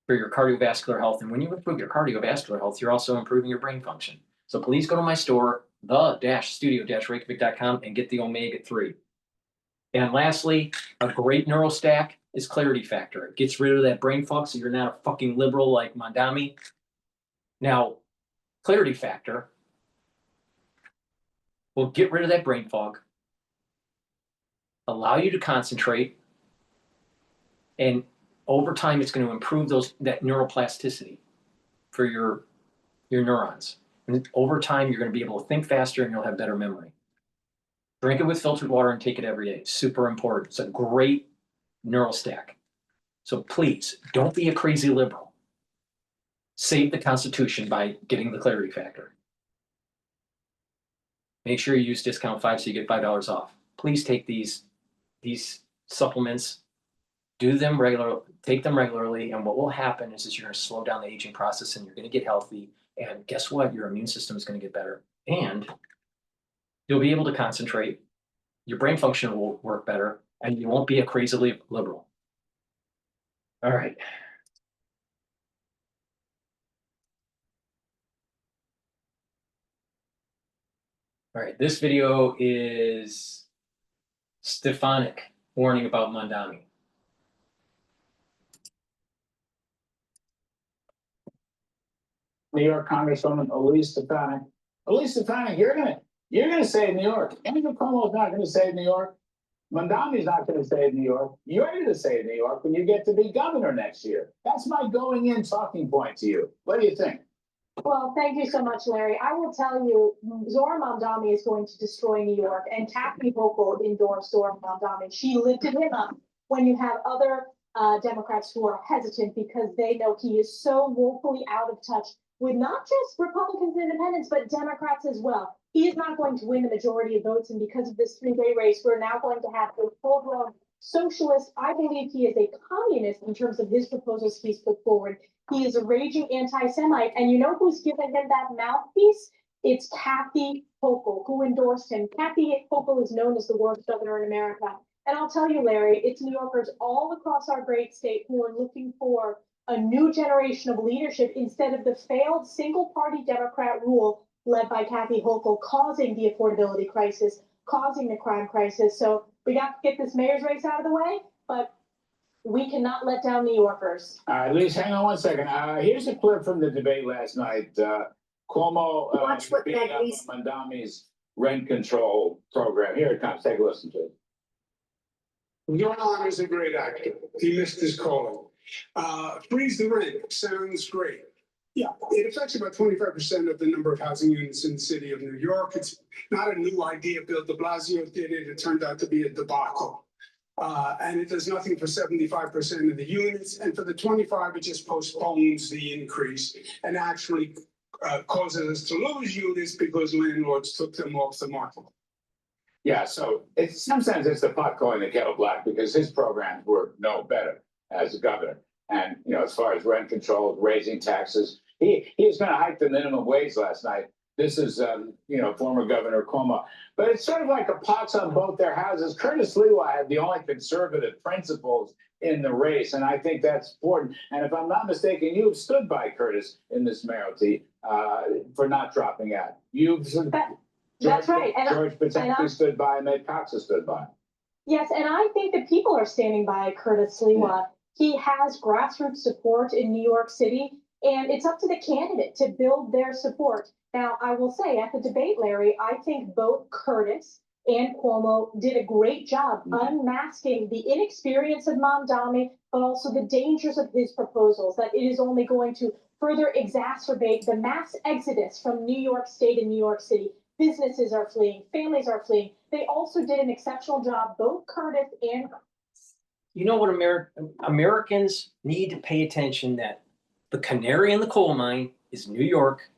for your cardiovascular health. And when you improve your cardiovascular health, you're also improving your brain function. So please go to my store, the-studio-reykjavik.com, and get the omega-3. And lastly, a great neurostack is Clarity Factor. It gets rid of that brain fog so you're not a fucking liberal like Mamdani. Now, Clarity Factor will get rid of that brain fog, allow you to concentrate, and over time it's going to improve that neuroplasticity for your neurons. And over time you're going to be able to think faster and you'll have better memory. Drink it with filtered water and take it every day. Super important. It's a great neural stack. So please don't be a crazy liberal. Save the Constitution by getting the Clarity Factor. Make sure you use discount 5 so you get $5 off. Please take these supplements do them regularly, take them regularly, and what will happen is you're gonna slow down the aging process and you're gonna get healthy. And guess what? Your immune system is gonna get better. And you'll be able to concentrate, your brain function will work better, and you won't be a crazily liberal. All right. All right, this video is Stefanik warning about Mamdani. New York Congresswoman Elise Stefanik. Elise Stefanik, you're gonna save New York. Andrew Cuomo's not gonna save New York. Mamdani's not gonna save New York. You're gonna save New York when you get to be governor next year. That's my going in talking point to you. What do you think? Well, thank you so much, Larry. I will tell you, Zohran Mamdani is going to destroy New York, and Kathy Hochul endorsed Zohran Mamdani. She lifted him up when you have other Democrats who are hesitant because they know he is so woefully out of touch with not just Republicans and independents, but Democrats as well. He is not going to win the majority of votes, and because of this three-way race, we're now going to have a full-blown socialist. I believe he is a communist in terms of his proposals he's put forward. He is a raging anti-Semite, and you know who's giving him that mouthpiece? It's Kathy Hochul, who endorsed him. Kathy Hochul is known as the worst governor in America. And I'll tell you, Larry, it's New Yorkers all across our great state who are looking for a new generation of leadership instead of the failed single-party Democrat rule led by Kathy Hochul, causing the affordability crisis, causing the crime crisis. So we got to get this mayor's race out of the way, but we cannot let down New Yorkers. Elise, hang on 1 second. Here's a clip from the debate last night. Cuomo Watch what beating up on Mamdani's rent control program. Here it comes. Take a listen to it. Zohran is a great actor. He missed his calling. Freeze the rent sounds great. Yeah, it affects about 25% of the number of housing units in the city of New York. It's not a new idea. Bill de Blasio did it. It turned out to be a debacle. And it does nothing for 75% of the units. And for the 25, it just postpones the increase and actually causes us to lose units because landlords took them off the market. Yeah, so in some sense, it's the pot calling the kettle black because his programs were no better as a governor. And, you know, as far as rent control, raising taxes, he was going to hike the minimum wage last night. This is, you know, former Governor Cuomo. But it's sort of like a pox on both their houses. Curtis Lewa had the only conservative principles in the race, and I think that's important. And if I'm not mistaken, you've stood by Curtis in this mayoralty for not dropping out. That's right. And George Pataki stood by, and Ed Cox has stood by. Yes, and I think that people are standing by Curtis Lewa. He has grassroots support in New York City, and it's up to the candidate to build their support. Now, I will say at the debate, Larry, I think both Curtis and Cuomo did a great job unmasking the inexperience of Mamdani, but also the dangers of his proposals, that it is only going to further exacerbate the mass exodus from New York State and New York City. Businesses are fleeing, families are fleeing. They also did an exceptional job, both Curtis and You know what Americans need to pay attention that the canary in the coal mine is New York,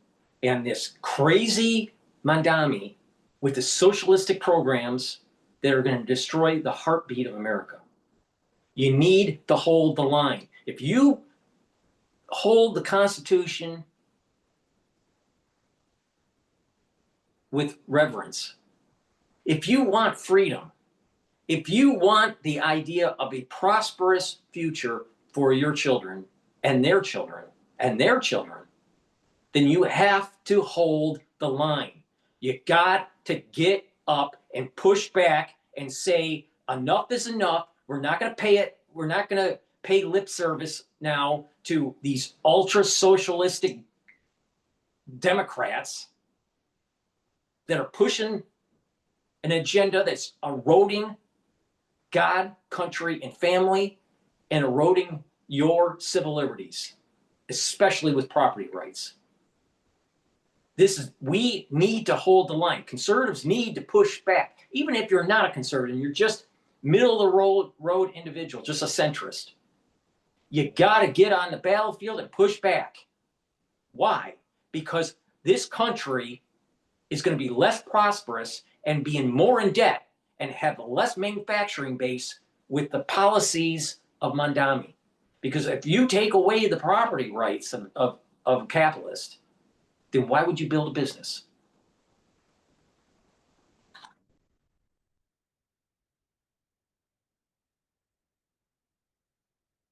and this crazy Mamdani with the socialistic programs that are going to destroy the heartbeat of America. You need to hold the line. If you hold the Constitution with reverence, if you want freedom, if you want the idea of a prosperous future for your children and their children and their children, then you have to hold the line. You got to get up and push back and say, enough is enough. We're not going to pay it. We're not going to pay lip service now to these ultra socialistic Democrats that are pushing an agenda that's eroding God, country, and family, and eroding your civil liberties, especially with property rights. We need to hold the line. Conservatives need to push back. Even if you're not a conservative, you're just middle of the road individual, just a centrist. You got to get on the battlefield and push back. Why? Because this country is going to be less prosperous and being more in debt and have a less manufacturing base with the policies of Mamdani. Because if you take away the property rights of a capitalist, then why would you build a business?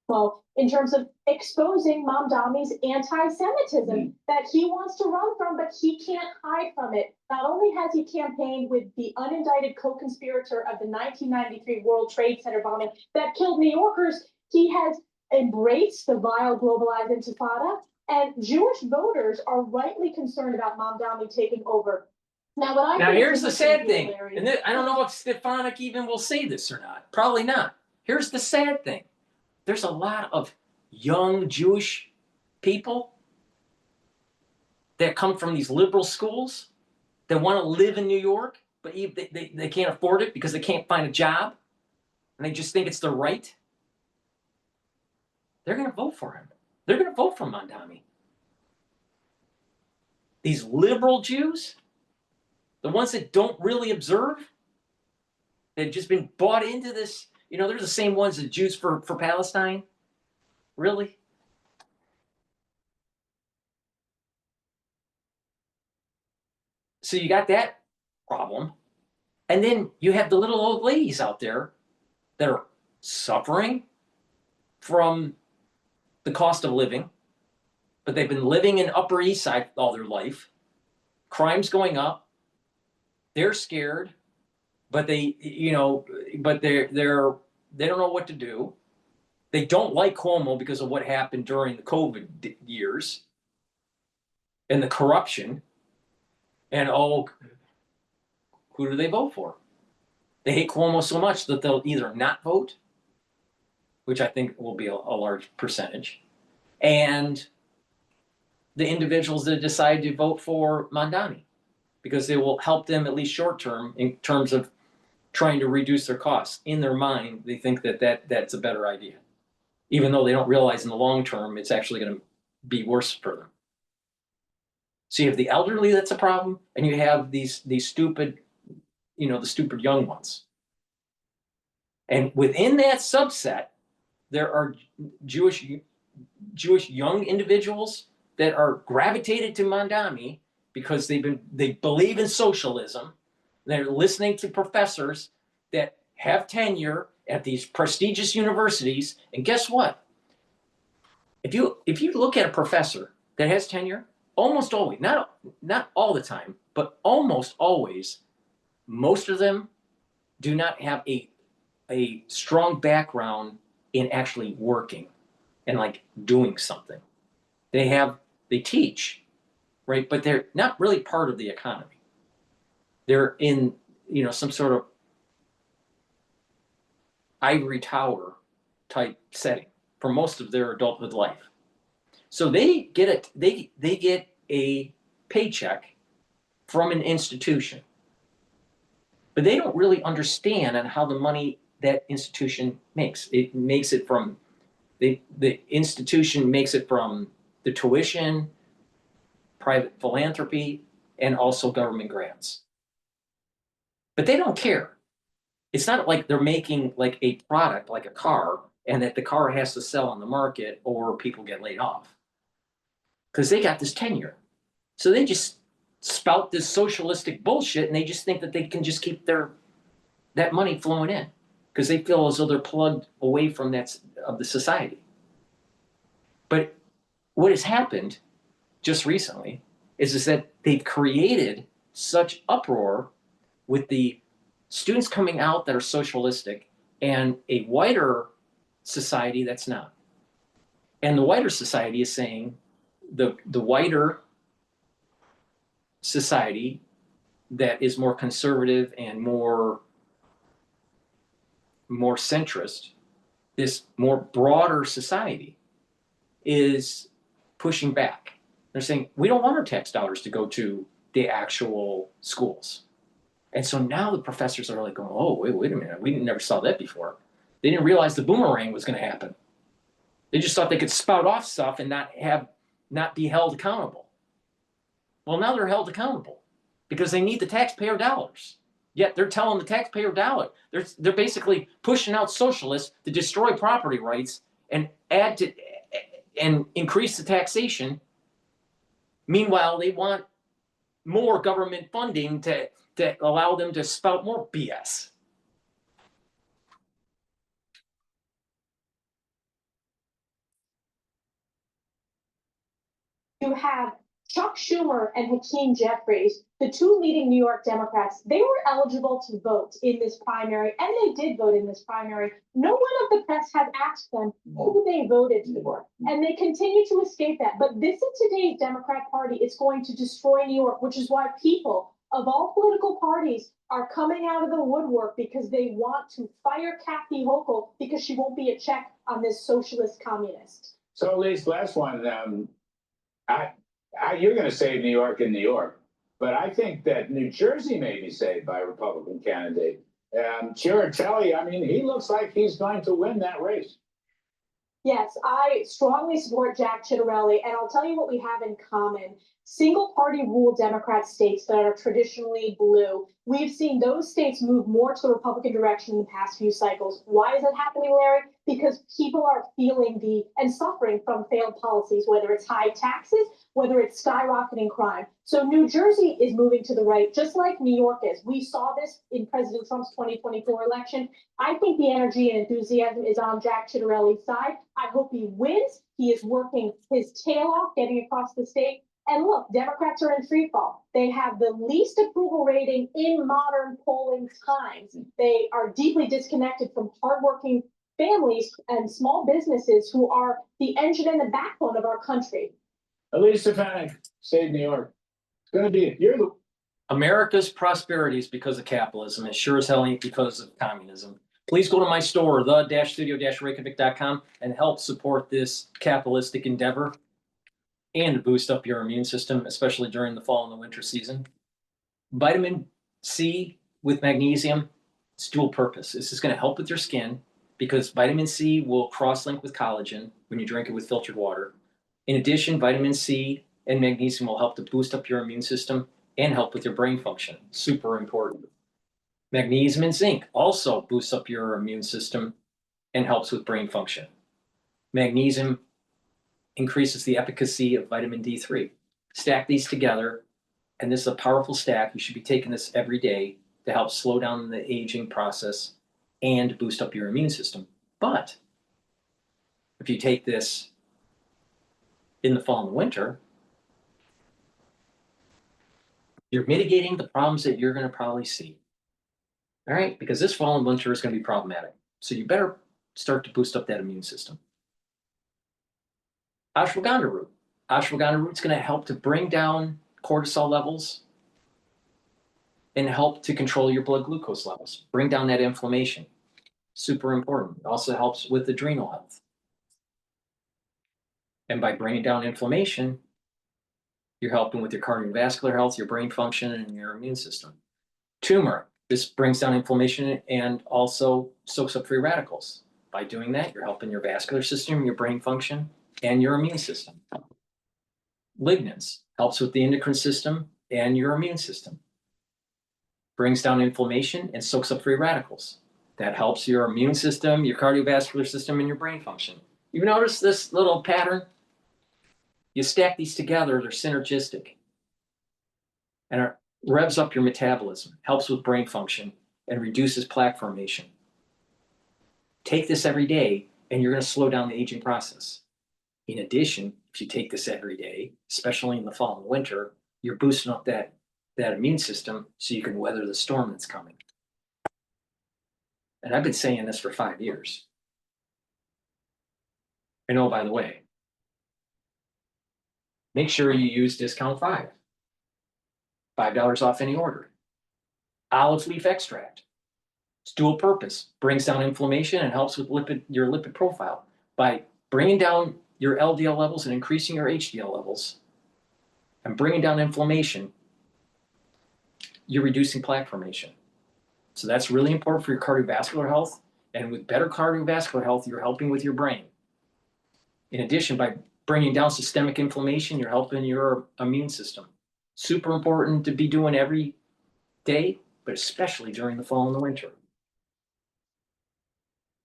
Well, in terms of exposing Mamdani's anti-Semitism that he wants to run from, but he can't hide from it. Not only has he campaigned with the unindicted co-conspirator of the 1993 World Trade Center bombing that killed New Yorkers, he has embraced the vile globalized intifada, and Jewish voters are rightly concerned about Mamdani taking over. Now here's the sad thing, and I don't know if Stefanik even will say this or not. Probably not. Here's the sad thing. There's a lot of young Jewish people that come from these liberal schools that want to live in New York, but they can't afford it because they can't find a job, and they just think it's their right. They're going to vote for him. They're going to vote for Mamdani. These liberal Jews, the ones that don't really observe, they've just been bought into this. You know, they're the same ones as Jews for Palestine. Really? So you got that problem. And then you have the little old ladies out there that are suffering from the cost of living, but they've been living in Upper East Side all their life. Crime's going up. They're scared, but they don't know what to do. They don't like Cuomo because of what happened during the COVID years and the corruption. And who do they vote for? They hate Cuomo so much that they'll either not vote, which I think will be a large percentage, and the individuals that decide to vote for Mamdani, because they will help them at least short term in terms of trying to reduce their costs. In their mind, they think that's a better idea, even though they don't realize in the long term it's actually going to be worse for them. So you have the elderly, that's a problem, and you have these stupid, the stupid young ones. And within that subset, there are Jewish young individuals that are gravitated to Mamdani because they believe in socialism. They're listening to professors that have tenure at these prestigious universities. And guess what? If you look at a professor that has tenure, almost always, not all the time, but almost always, most of them do not have a strong background in actually working and like doing something. They teach, right? But they're not really part of the economy. They're in, some sort of ivory tower type setting for most of their adulthood life. So they get a paycheck from an institution, but they don't really understand on how the money that institution makes. It makes it from the institution makes it from the tuition, private philanthropy, and also government grants. But they don't care. It's not like they're making like a product like a car and that the car has to sell on the market or people get laid off. Because they got this tenure. So they just spout this socialistic bullshit and they just think that they can just keep that money flowing in because they feel as though they're plugged away from of the society. But what has happened just recently is that they've created such uproar with the students coming out that are socialistic and a whiter society that's not. And the whiter society is saying the whiter society that is more conservative and more centrist, this more broader society is pushing back. They're saying, we don't want our tax dollars to go to the actual schools. And so now the professors are like going, oh, wait a minute, we never saw that before. They didn't realize the boomerang was going to happen. They just thought they could spout off stuff and not be held accountable. Well, now they're held accountable because they need the taxpayer dollars. Yet they're telling the taxpayer dollar. They're basically pushing out socialists to destroy property rights and increase the taxation. Meanwhile, they want more government funding to allow them to spout more BS. You have Chuck Schumer and Hakeem Jeffries, the two leading New York Democrats. They were eligible to vote in this primary, and they did vote in this primary. No one of the press has asked them who they voted for, and they continue to escape that. But this is today's Democrat Party. It's going to destroy New York, which is why people of all political parties are coming out of the woodwork because they want to fire Kathy Hochul because she won't be a check on this socialist communist. So Elise, last one, you're going to save New York in New York, but I think that New Jersey may be saved by a Republican candidate. Chiricelli, I mean, he looks like he's going to win that race. Yes, I strongly support Jack Ciattarelli, and I'll tell you what we have in common. Single-party rule Democrat states that are traditionally blue, we've seen those states move more to the Republican direction in the past few cycles. Why is that happening, Larry? Because people are feeling and suffering from failed policies, whether it's high taxes, whether it's skyrocketing crime. So New Jersey is moving to the right, just like New York is. We saw this in President Trump's 2024 election. I think the energy and enthusiasm is on Jack Ciattarelli's side. I hope he wins. He is working his tail off, getting across the state. And look, Democrats are in free fall. They have the least approval rating in modern polling times. They are deeply disconnected from hardworking families and small businesses who are the engine and the backbone of our country. Elise Stefanik, save New York. It's going to be, America's prosperity is because of capitalism. It sure as hell ain't because of communism. Please go to my store, the-studio-reykjavik.com, and help support this capitalistic endeavor and to boost up your immune system, especially during the fall and the winter season. Vitamin C with magnesium, it's dual purpose. This is going to help with your skin because vitamin C will cross-link with collagen when you drink it with filtered water. In addition, vitamin C and magnesium will help to boost up your immune system and help with your brain function. Super important. Magnesium and zinc also boosts up your immune system and helps with brain function. Magnesium increases the efficacy of vitamin D3. Stack these together, and this is a powerful stack. You should be taking this every day to help slow down the aging process and boost up your immune system. But if you take this in the fall and winter, you're mitigating the problems that you're going to probably see. All right, because this fall and winter is going to be problematic. So you better start to boost up that immune system. Ashwagandha root. Ashwagandha root is going to help to bring down cortisol levels and help to control your blood glucose levels. Bring down that inflammation. Super important. It also helps with adrenal health. And by bringing down inflammation, you're helping with your cardiovascular health, your brain function, and your immune system. Turmeric. This brings down inflammation and also soaks up free radicals. By doing that, you're helping your vascular system, your brain function, and your immune system. Lignans helps with the endocrine system and your immune system. Brings down inflammation and soaks up free radicals. That helps your immune system, your cardiovascular system, and your brain function. You notice this little pattern? You stack these together, they're synergistic. And it revs up your metabolism, helps with brain function, and reduces plaque formation. Take this every day, and you're going to slow down the aging process. In addition, if you take this every day, especially in the fall and winter, you're boosting up that immune system so you can weather the storm that's coming. And I've been saying this for 5 years. And oh, by the way, make sure you use discount 5. $5 off any order. Olive leaf extract. It's dual purpose, brings down inflammation and helps with your lipid profile. By bringing down your LDL levels and increasing your HDL levels and bringing down inflammation, you're reducing plaque formation. So that's really important for your cardiovascular health. And with better cardiovascular health, you're helping with your brain. In addition, by bringing down systemic inflammation, you're helping your immune system. Super important to be doing every day, but especially during the fall and the winter.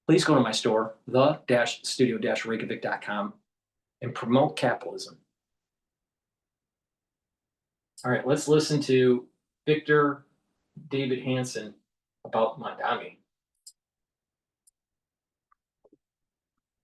Please go to my store, the-studio-reykjavik.com, and promote capitalism. All right, let's listen to Victor David Hansen about Mamdani.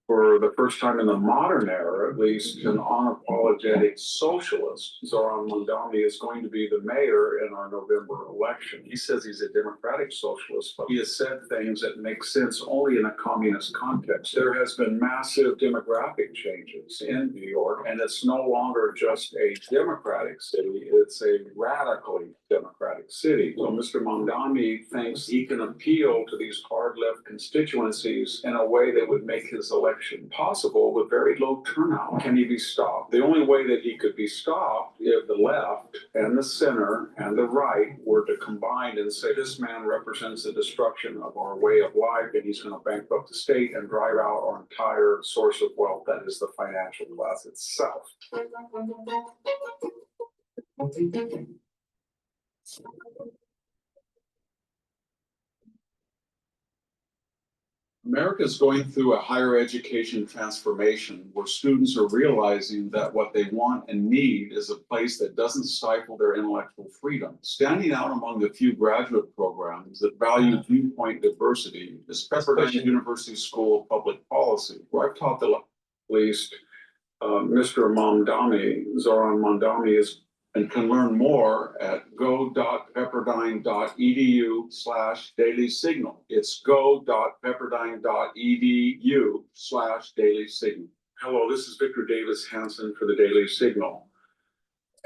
For the first time in the modern era, at least, an unapologetic socialist, Zoran Mamdani, is going to be the mayor in our November election. He says he's a democratic socialist, but he has said things that make sense only in a communist context. There has been massive demographic changes in New York, and it's no longer just a democratic city, it's a radically democratic city. So Mr. Mamdani thinks he can appeal to these hard left constituencies in a way that would make his election possible with very low turnout. Can he be stopped? The only way that he could be stopped if the left and the center and the right were to combine and say, this man represents the destruction of our way of life, and he's going to bankrupt the state and drive out our entire source of wealth. That is the financial class itself. America is going through a higher education transformation where students are realizing that what they want and need is a place that doesn't stifle their intellectual freedom. Standing out among the few graduate programs that value viewpoint diversity is Pepperdine University School of Public Policy, where I've taught the least Mr. Mamdani, Zoran Mamdani, is and can learn more at go.pepperdine.edu/daily signal. It's go.pepperdine.edu/daily signal. Hello, this is Victor Davis Hansen for the Daily Signal.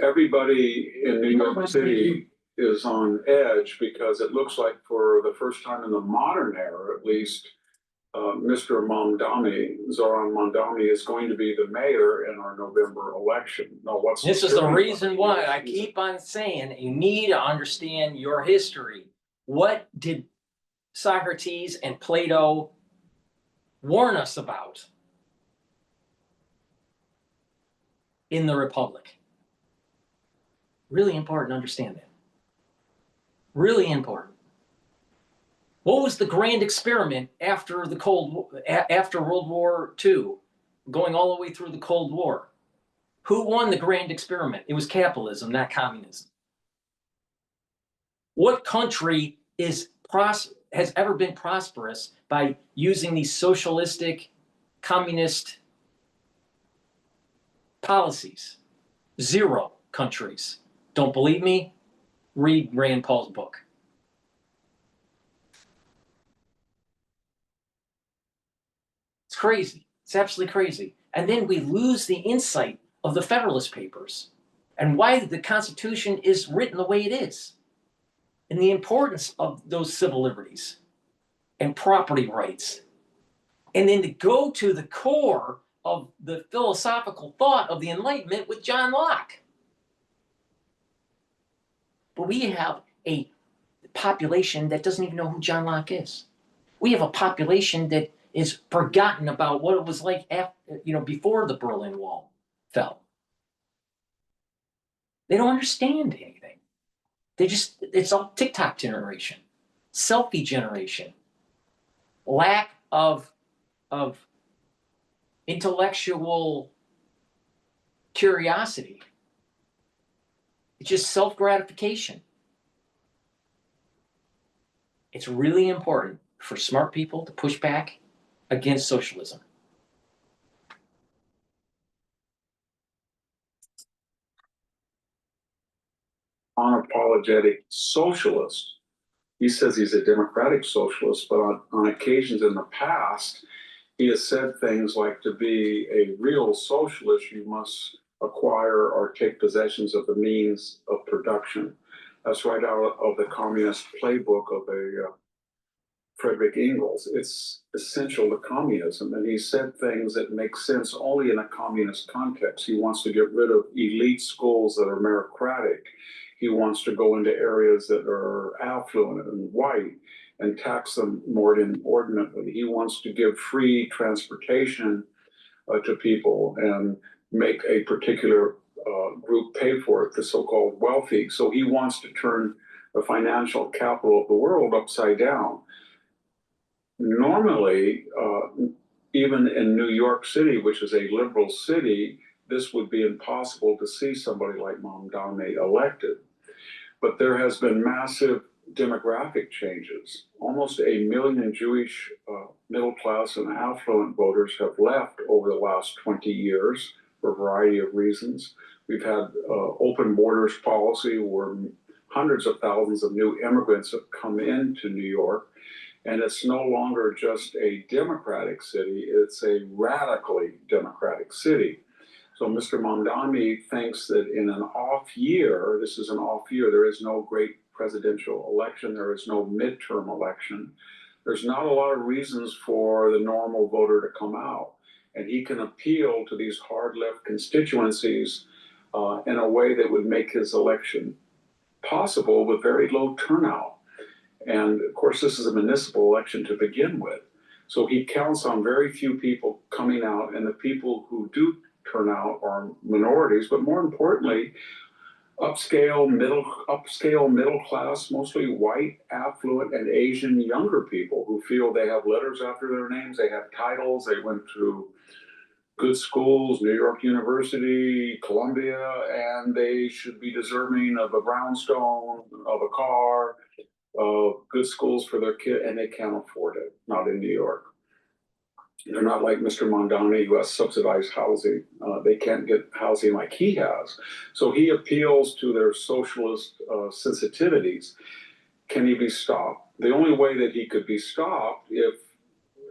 Everybody in New York City is on edge because it looks like for the first time in the modern era, at least, Mr. Mamdani, Zoran Mamdani, is going to be the mayor in our November election. Now, this is the reason why I keep on saying you need to understand your history. What did Socrates and Plato warn us about in the Republic? Really important to understand that. Really important. What was the grand experiment after the after World War II, going all the way through the Cold War? Who won the grand experiment? It was capitalism, not communism. What country has ever been prosperous by using these socialistic, communist policies? Zero countries. Don't believe me? Read Rand Paul's book. It's crazy. It's absolutely crazy. And then we lose the insight of the Federalist Papers and why the Constitution is written the way it is, and the importance of those civil liberties and property rights. And then to go to the core of the philosophical thought of the Enlightenment with John Locke. But we have a population that doesn't even know who John Locke is. We have a population that is forgotten about what it was like after, before the Berlin Wall fell. They don't understand anything. It's all TikTok generation, selfie generation, lack of intellectual curiosity. It's just self-gratification. It's really important for smart people to push back against socialism. Unapologetic socialist. He says he's a democratic socialist, but on occasions in the past, he has said things like, to be a real socialist, you must acquire or take possessions of the means of production. That's right out of the communist playbook of Frederick Engels. It's essential to communism, and he said things that make sense only in a communist context. He wants to get rid of elite schools that are meritocratic. He wants to go into areas that are affluent and white and tax them more inordinately. He wants to give free transportation to people and make a particular group pay for it, the so-called wealthy. So he wants to turn the financial capital of the world upside down. Normally, even in New York City, which is a liberal city, this would be impossible to see somebody like Mamdani elected. But there has been massive demographic changes. Almost 1 million Jewish middle class and affluent voters have left over the last 20 years for a variety of reasons. We've had open borders policy where hundreds of thousands of new immigrants have come into New York. And it's no longer just a Democratic city, it's a radically Democratic city. So Mr. Mamdani thinks that in an off year, this is an off year, there is no great presidential election, there is no midterm election. There's not a lot of reasons for the normal voter to come out. And he can appeal to these hard left constituencies in a way that would make his election possible with very low turnout. And of course, this is a municipal election to begin with. So he counts on very few people coming out, and the people who do turn out are minorities, but more importantly, upscale middle class, mostly white, affluent, and Asian younger people who feel they have letters after their names, they have titles, they went to good schools, New York University, Columbia, and they should be deserving of a brownstone, of a car, good schools for their kid, and they can't afford it, not in New York. They're not like Mr. Mamdani, who has subsidized housing. They can't get housing like he has. So he appeals to their socialist sensitivities. Can he be stopped? The only way that he could be stopped if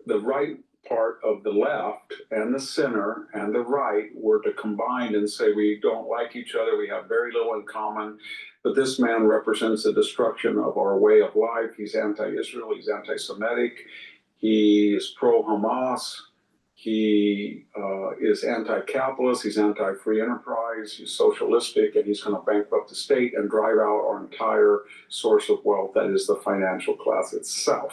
the right part of the left and the center and the right were to combine and say, we don't like each other, we have very little in common, but this man represents the destruction of our way of life. He's anti-Israel, he's anti-Semitic, he is pro-Hamas, he is anti-capitalist, he's anti-free enterprise, he's socialistic, and he's going to bankrupt the state and drive out our entire source of wealth, that is the financial class itself.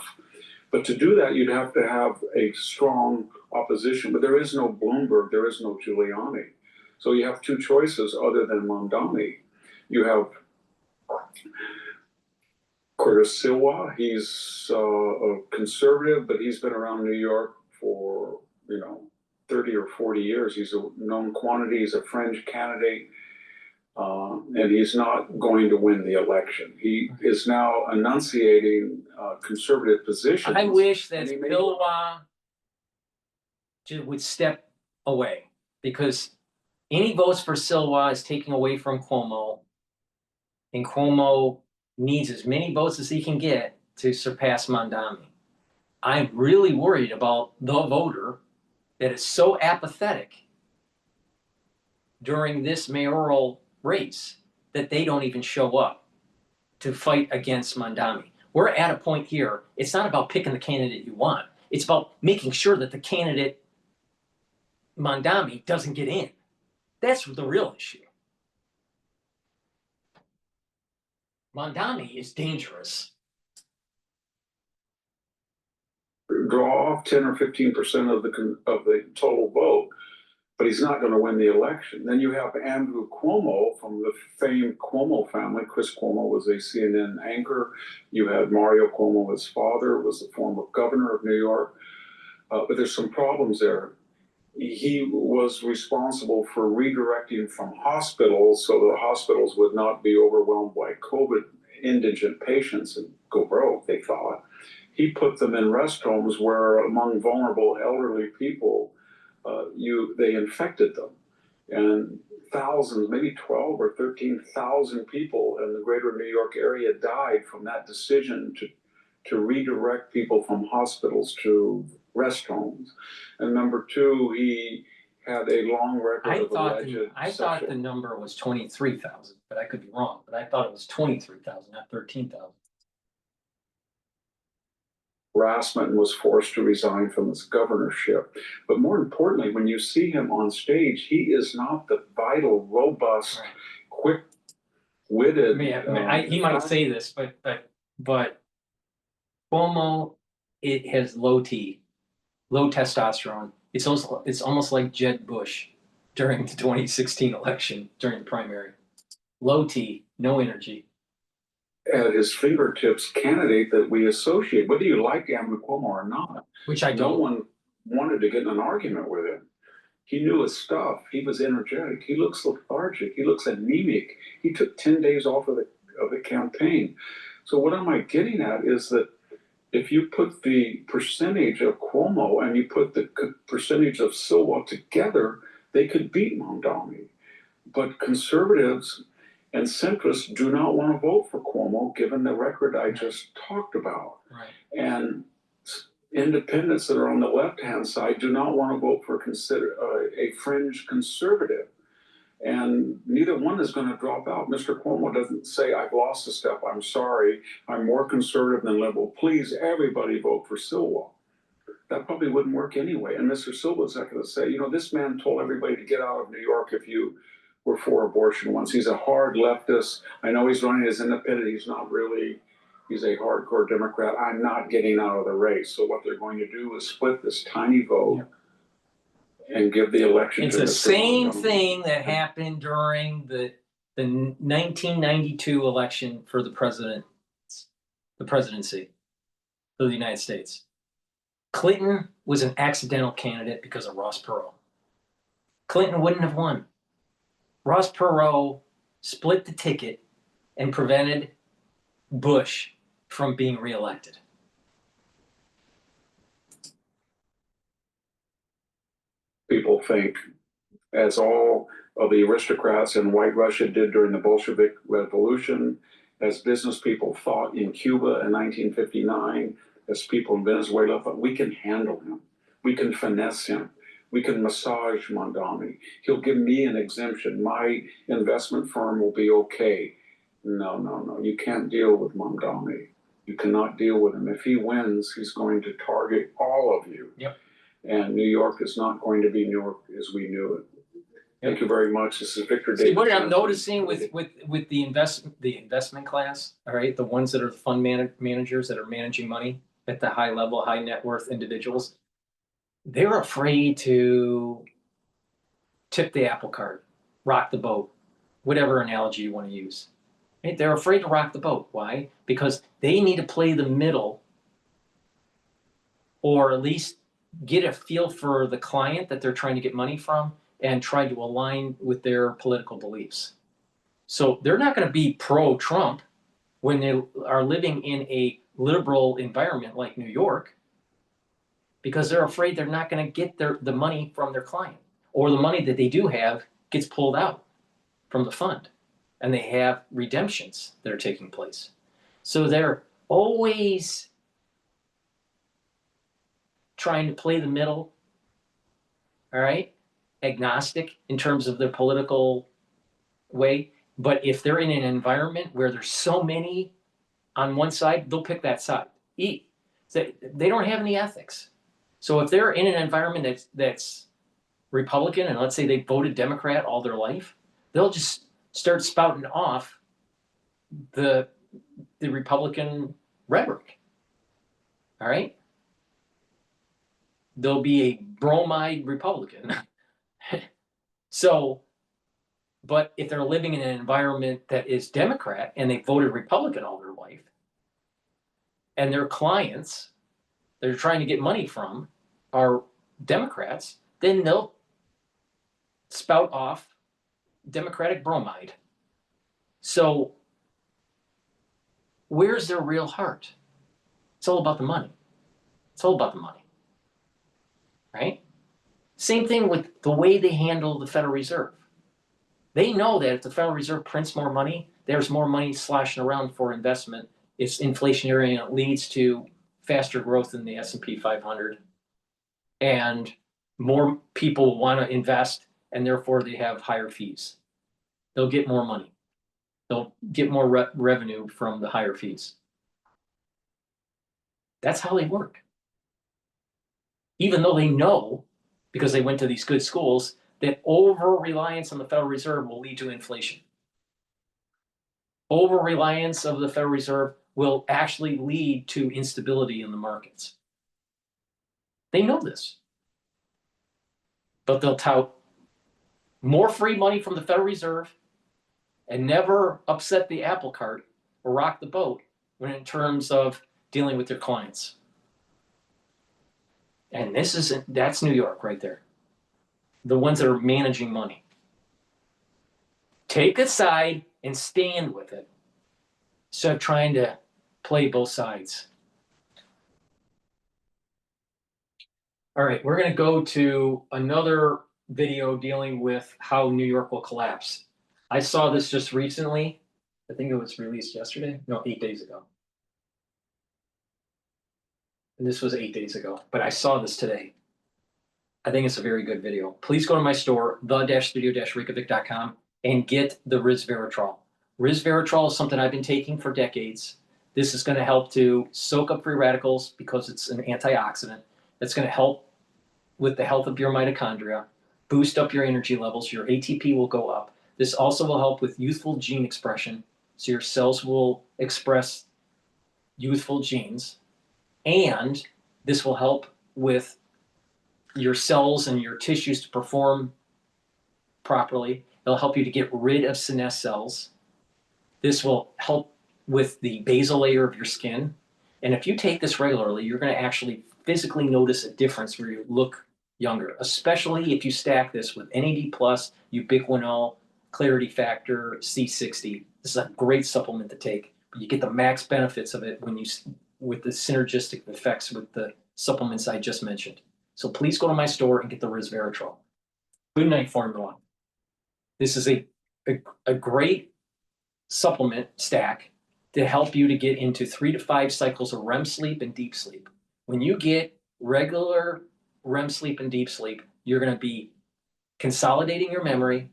But to do that, you'd have to have a strong opposition. But there is no Bloomberg, there is no Giuliani. So you have two choices other than Mamdani. You have Curtis Silwa. He's a conservative, but he's been around New York for 30 or 40 years. He's a known quantity. He's a fringe candidate. And he's not going to win the election. He is now enunciating conservative positions. I wish that Silwa would step away, because any votes for Silwa is taking away from Cuomo, and Cuomo needs as many votes as he can get to surpass Mamdani. I'm really worried about the voter that is so apathetic during this mayoral race that they don't even show up to fight against Mamdani. We're at a point here, it's not about picking the candidate you want. It's about making sure that the candidate Mamdani doesn't get in. That's the real issue. Mamdani is dangerous. Draw off 10 or 15% of the total vote, but he's not going to win the election. Then you have Andrew Cuomo from the famed Cuomo family. Chris Cuomo was a CNN anchor. You had Mario Cuomo, his father, was the former governor of New York. But there's some problems there. He was responsible for redirecting from hospitals so the hospitals would not be overwhelmed by COVID indigent patients and go broke, they thought. He put them in rest homes where, among vulnerable elderly people, they infected them. And thousands, maybe 12 or 13,000 people in the greater New York area died from that decision to redirect people from hospitals to rest homes. And number two, he had a long record of alleged I thought the number was 23,000, but I could be wrong. But I thought it was 23,000, not 13,000. Harassment and was forced to resign from his governorship. But more importantly, when you see him on stage, he is not the vital, robust, quick-witted. He might say this, but Cuomo, it has low testosterone. It's almost like Jeb Bush during the 2016 election, during the primary. Low T, no energy. at his fingertips candidate that we associate, whether you like Andrew Cuomo or not. Which I No don't. one wanted to get in an argument with him. He knew his stuff. He was energetic. He looks lethargic. He looks anemic. He took 10 days off of the campaign. So what am I getting at is that if you put the percentage of Cuomo and you put the percentage of Silva together, they could beat Mamdani. But conservatives and centrists do not want to vote for Cuomo, given the record I just talked about. Right. And independents that are on the left-hand side do not want to vote for a fringe conservative. And neither one is going to drop out. Mr. Cuomo doesn't say, I've lost a step, I'm sorry, I'm more conservative than liberal. Please, everybody vote for Silva. That probably wouldn't work anyway. And Mr. Silva's not going to say, this man told everybody to get out of New York if you were for abortion once. He's a hard leftist. I know he's running as independent. He's not really, he's a hardcore Democrat. I'm not getting out of the race. So what they're going to do is split this tiny vote and give the election It's to the Mr. same Mamdani. thing that happened during the 1992 election for the presidency of the United States. Clinton was an accidental candidate because of Ross Perot. Clinton wouldn't have won. Ross Perot split the ticket and prevented Bush from being reelected. People think, as all of the aristocrats in White Russia did during the Bolshevik Revolution, as business people thought in Cuba in 1959, as people in Venezuela thought, we can handle him, we can finesse him, we can massage Mamdani, he'll give me an exemption, my investment firm will be okay. No, you can't deal with Mamdani. You cannot deal with him. If he wins, he's going to target all of you. Yep. And New York is not going to be New York as we knew it. Thank you very much. This is Victor See, Davis. what I'm noticing with the investment class, all right, the ones that are fund managers that are managing money at the high level, high net worth individuals, they're afraid to tip the apple cart, rock the boat, whatever analogy you want to use. Right? They're afraid to rock the boat. Why? Because they need to play the middle, or at least get a feel for the client that they're trying to get money from and try to align with their political beliefs. So they're not going to be pro-Trump when they are living in a liberal environment like New York, because they're afraid they're not going to get the money from their client, or the money that they do have gets pulled out from the fund, and they have redemptions that are taking place. So they're always trying to play the middle, all right, agnostic in terms of their political way. But if they're in an environment where there's so many on one side, they'll pick that side. They don't have any ethics. So if they're in an environment that's Republican, and let's say they voted Democrat all their life, they'll just start spouting off the Republican rhetoric. All right? They'll be a bromide Republican. So, but if they're living in an environment that is Democrat and they voted Republican all their life, and their clients they're trying to get money from are Democrats, then they'll spout off Democratic bromide. So where's their real heart? It's all about the money. It's all about the money. Right? Same thing with the way they handle the Federal Reserve. They know that if the Federal Reserve prints more money, there's more money sloshing around for investment. It's inflationary and it leads to faster growth in the S&P 500. And more people want to invest, and therefore they have higher fees. They'll get more money. They'll get more revenue from the higher fees. That's how they work. Even though they know, because they went to these good schools, that over-reliance on the Federal Reserve will lead to inflation. Over-reliance of the Federal Reserve will actually lead to instability in the markets. They know this. But they'll tout more free money from the Federal Reserve and never upset the apple cart rock the boat when in terms of dealing with their clients. And that's New York right there. The ones that are managing money. Take a side and stand with it. Instead of trying to play both sides. All right, we're going to go to another video dealing with how New York will collapse. I saw this just recently. I think it was released yesterday. No, 8 days ago. And this was 8 days ago, but I saw this today. I think it's a very good video. Please go to my store, the-studio-reykjavik.com, and get the resveratrol. Resveratrol is something I've been taking for decades. This is going to help to soak up free radicals because it's an antioxidant. It's going to help with the health of your mitochondria, boost up your energy levels. Your ATP will go up. This also will help with youthful gene expression. So your cells will express youthful genes. And this will help with your cells and your tissues to perform properly. It'll help you to get rid of senescent cells. This will help with the basal layer of your skin. And if you take this regularly, you're going to actually physically notice a difference where you look younger, especially if you stack this with NAD+, ubiquinol, clarity factor, C60. This is a great supplement to take, but you get the max benefits of it when you with the synergistic effects with the supplements I just mentioned. So please go to my store and get the resveratrol. Good night formula. This is a great supplement stack to help you to get into 3 to 5 cycles of REM sleep and deep sleep. When you get regular REM sleep and deep sleep, you're going to be consolidating your memory,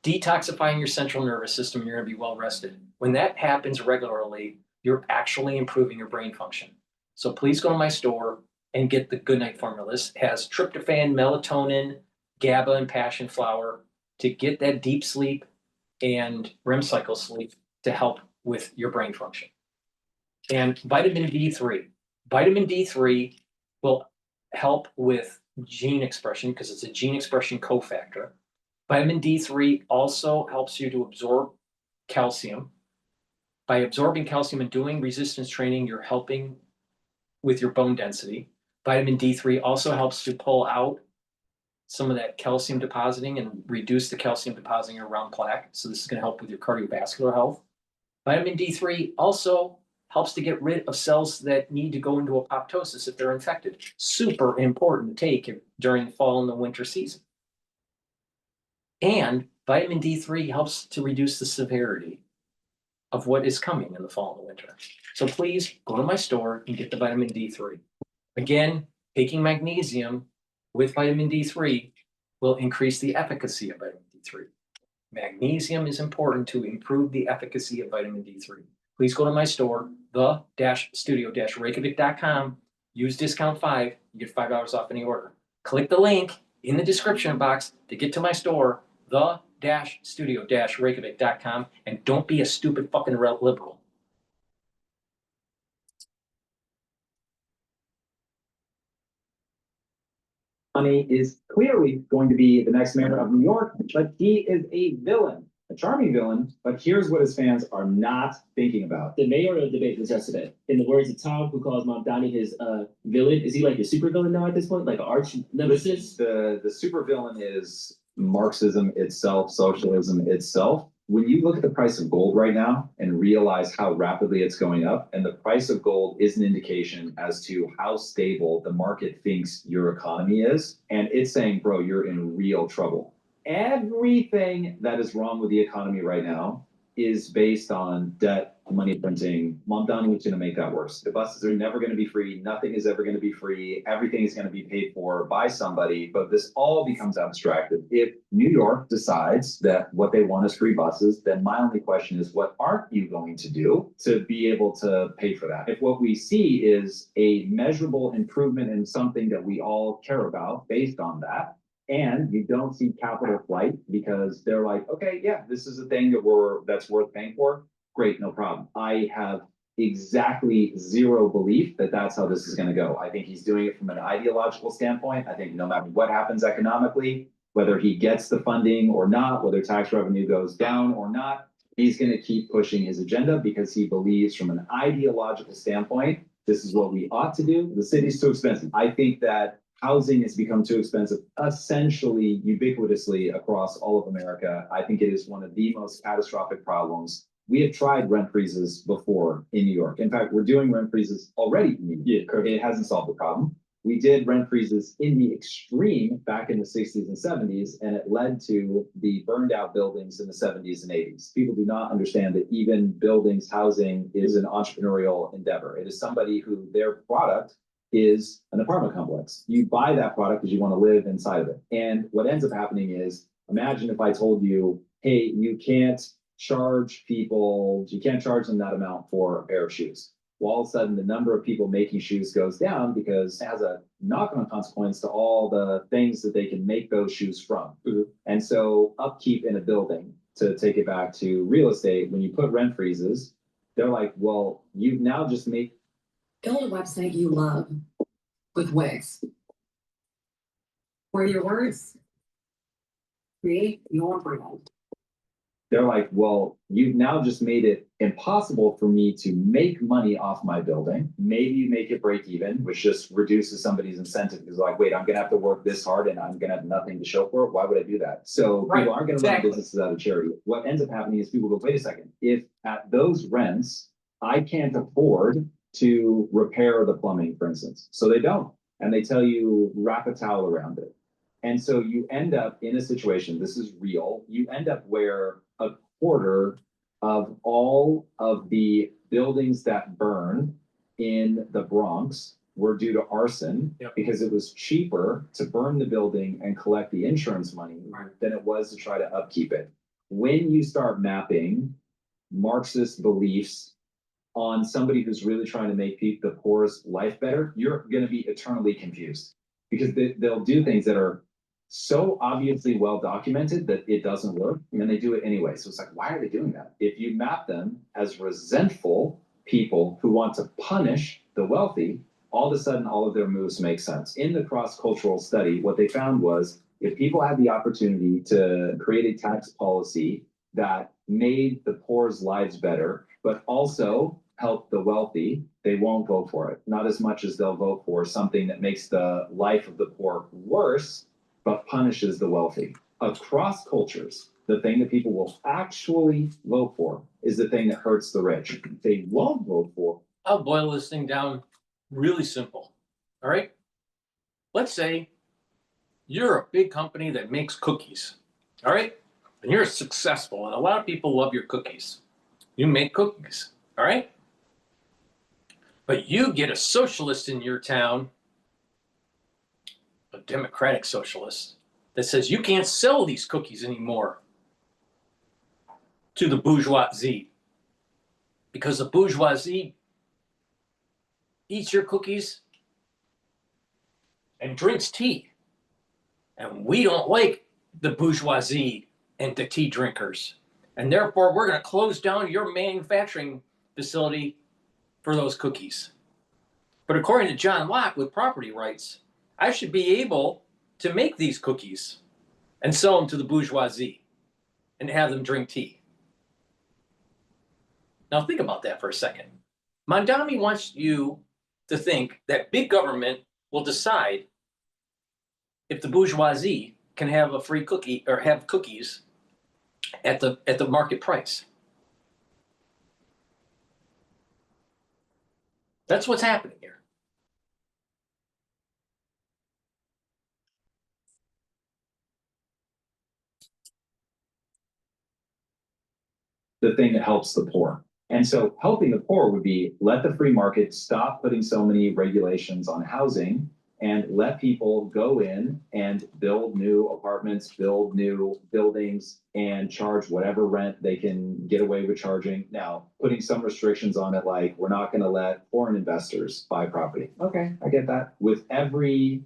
detoxifying your central nervous system, and you're going to be well rested. When that happens regularly, you're actually improving your brain function. So please go to my store and get the Good Night formula. This has tryptophan, melatonin, GABA, and passion flower to get that deep sleep and REM cycle sleep to help with your brain function. And vitamin D3. Vitamin D3 will help with gene expression because it's a gene expression cofactor. Vitamin D3 also helps you to absorb calcium. By absorbing calcium and doing resistance training, you're helping with your bone density. Vitamin D3 also helps to pull out some of that calcium depositing and reduce the calcium depositing around plaque. So this is going to help with your cardiovascular health. Vitamin D3 also helps to get rid of cells that need to go into apoptosis if they're infected. Super important to take during the fall and the winter season. And vitamin D3 helps to reduce the severity of what is coming in the fall and the winter. So please go to my store and get the vitamin D3. Again, taking magnesium with vitamin D3 will increase the efficacy of vitamin D3. Magnesium is important to improve the efficacy of vitamin D3. Please go to my store, the-studio-reykjavik.com. Use discount 5, you get $5 off any order. Click the link in the description box to get to my store, the-studio-reykjavik.com, and don't be a stupid fucking liberal. Mamdani is clearly going to be the next mayor of New York, but he is a villain, a charming villain. But here's what his fans are not thinking about. The mayoral debate was yesterday. In the words of Tom, who calls Mamdani his villain, is he like a super villain now at this point, like an arch nemesis? The super villain is Marxism itself, socialism itself. When you look at the price of gold right now and realize how rapidly it's going up, and the price of gold is an indication as to how stable the market thinks your economy is, and it's saying, bro, you're in real trouble. Everything that is wrong with the economy right now is based on debt, money printing. Mamdani is going to make that worse. The buses are never going to be free. Nothing is ever going to be free. Everything is going to be paid for by somebody, but this all becomes abstracted. If New York decides that what they want is free buses, then my only question is, what aren't you going to do to be able to pay for that? If what we see is a measurable improvement in something that we all care about based on that, and you don't see capital flight because they're like, okay, yeah, this is a thing that's worth paying for. Great, no problem. I have exactly zero belief that that's how this is going to go. I think he's doing it from an ideological standpoint. I think no matter what happens economically, whether he gets the funding or not, whether tax revenue goes down or not, He's going to keep pushing his agenda because he believes from an ideological standpoint, this is what we ought to do. The city's too expensive. I think that housing has become too expensive, essentially ubiquitously across all of America. I think it is one of the most catastrophic problems. We have tried rent freezes before in New York. In fact, we're doing rent freezes already in New York. It hasn't solved the problem. We did rent freezes in the extreme back in the 60s and 70s, and it led to the burned out buildings in the 70s and 80s. People do not understand that even buildings, housing is an entrepreneurial endeavor. It is somebody who their product is an apartment complex. You buy that product because you want to live inside of it. And what ends up happening is, imagine if I told you, hey, you can't charge them that amount for a pair of shoes. Well, all of a sudden, the number of people making shoes goes down because it has a knock-on consequence to all the things that they can make those shoes from. And so upkeep in a building, to take it back to real estate, when you put rent freezes, they're like, well, you've now just made... Build a website you love with Wix, where your words create your brand. They're like, well, you've now just made it impossible for me to make money off my building. Maybe you make it break even, which just reduces somebody's incentive because like, wait, I'm gonna have to work this hard and I'm gonna have nothing to show for it. Why would I do that? So people aren't gonna run businesses out of charity. What ends up happening is people go, wait a second, if at those rents, I can't afford to repair the plumbing, for instance. So they don't. And they tell you, wrap a towel around it. And so you end up in a situation, this is real, you end up where a quarter of all of the buildings that burn in the Bronx were due to arson because it was cheaper to burn the building and collect the insurance money than it was to try to upkeep it. When you start mapping Marxist beliefs on somebody who's really trying to make the poor's life better, you're going to be eternally confused because they'll do things that are so obviously well documented that it doesn't work, and they do it anyway. So it's like, why are they doing that? If you map them as resentful people who want to punish the wealthy, all of a sudden all of their moves make sense. In the cross-cultural study, what they found was if people had the opportunity to create a tax policy that made the poor's lives better, but also help the wealthy, they won't vote for it. Not as much as they'll vote for something that makes the life of the poor worse, but punishes the wealthy. Across cultures, the thing that people will actually vote for is the thing that hurts the rich. They won't vote for. I'll boil this thing down really simple. All right. Let's say you're a big company that makes cookies. All right. And you're successful, and a lot of people love your cookies. You make cookies. All right. But you get a socialist in your town, a democratic socialist, that says you can't sell these cookies anymore to the bourgeoisie because the bourgeoisie eats your cookies and drinks tea. And we don't like the bourgeoisie and the tea drinkers. And therefore, we're going to close down your manufacturing facility for those cookies. But according to John Locke, with property rights, I should be able to make these cookies and sell them to the bourgeoisie and have them drink tea. Now think about that for a second. Mamdani wants you to think that big government will decide if the bourgeoisie can have a free cookie or have cookies at the market price. That's what's happening here. The thing that helps the poor. And so helping the poor would be let the free market stop putting so many regulations on housing and let people go in and build new apartments, build new buildings, and charge whatever rent they can get away with charging. Now, putting some restrictions on it, like we're not going to let foreign investors buy property. Okay, I get that. With every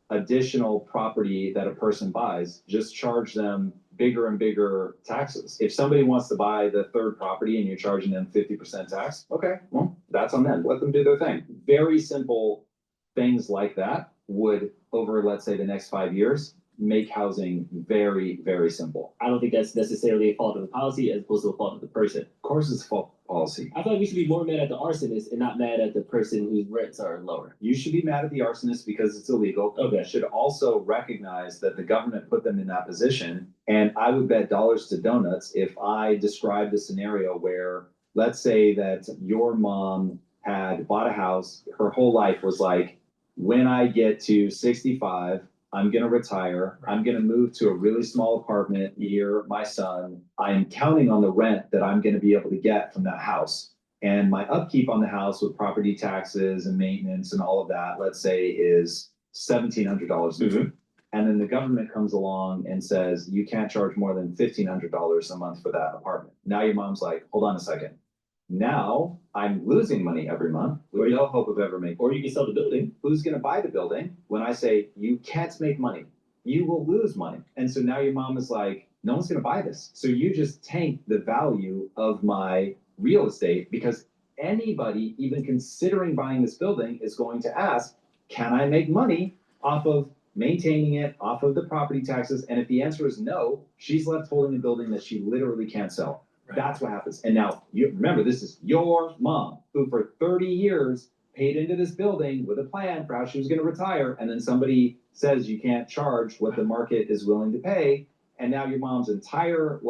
additional property that a person buys, just charge them bigger and bigger taxes. If somebody wants to buy the third property and you're charging them 50% tax, okay, well, that's on them. Let them do their thing. Very simple things like that would, over, let's say, the next 5 years, make housing very, very simple. I don't think that's necessarily a fault of the policy as opposed to a fault of the person. Of course, it's a fault of policy. I feel like we should be more mad at the arsonist and not mad at the person whose rents are lower. You should be mad at the arsonist because it's illegal. Okay. You should also recognize that the government put them in that position. And I would bet dollars to donuts if I described a scenario where, let's say that your mom had bought a house, her whole life was like, when I get to 65, I'm gonna retire. I'm gonna move to a really small apartment near my son. I'm counting on the rent that I'm gonna be able to get from that house. And my upkeep on the house with property taxes and maintenance and all of that, let's say, is $1,700 a month. And then the government comes along and says, you can't charge more than $1,500 a month for that apartment. Now your mom's like, hold on a second. Now I'm losing money every month with no hope of ever making. Or you can sell the building. Who's going to buy the building when I say you can't make money? You will lose money. And so now your mom is like, no one's going to buy this. So you just tank the value of my real estate because anybody even considering buying this building is going to ask, can I make money off of maintaining it, off of the property taxes? And if the answer is no, she's left holding a building that she literally can't sell. Right. That's what happens. And now you remember, this is your mom who for 30 years paid into this building with a plan for how she was going to retire. And then somebody says you can't charge what the market is willing to pay. And now your mom's entire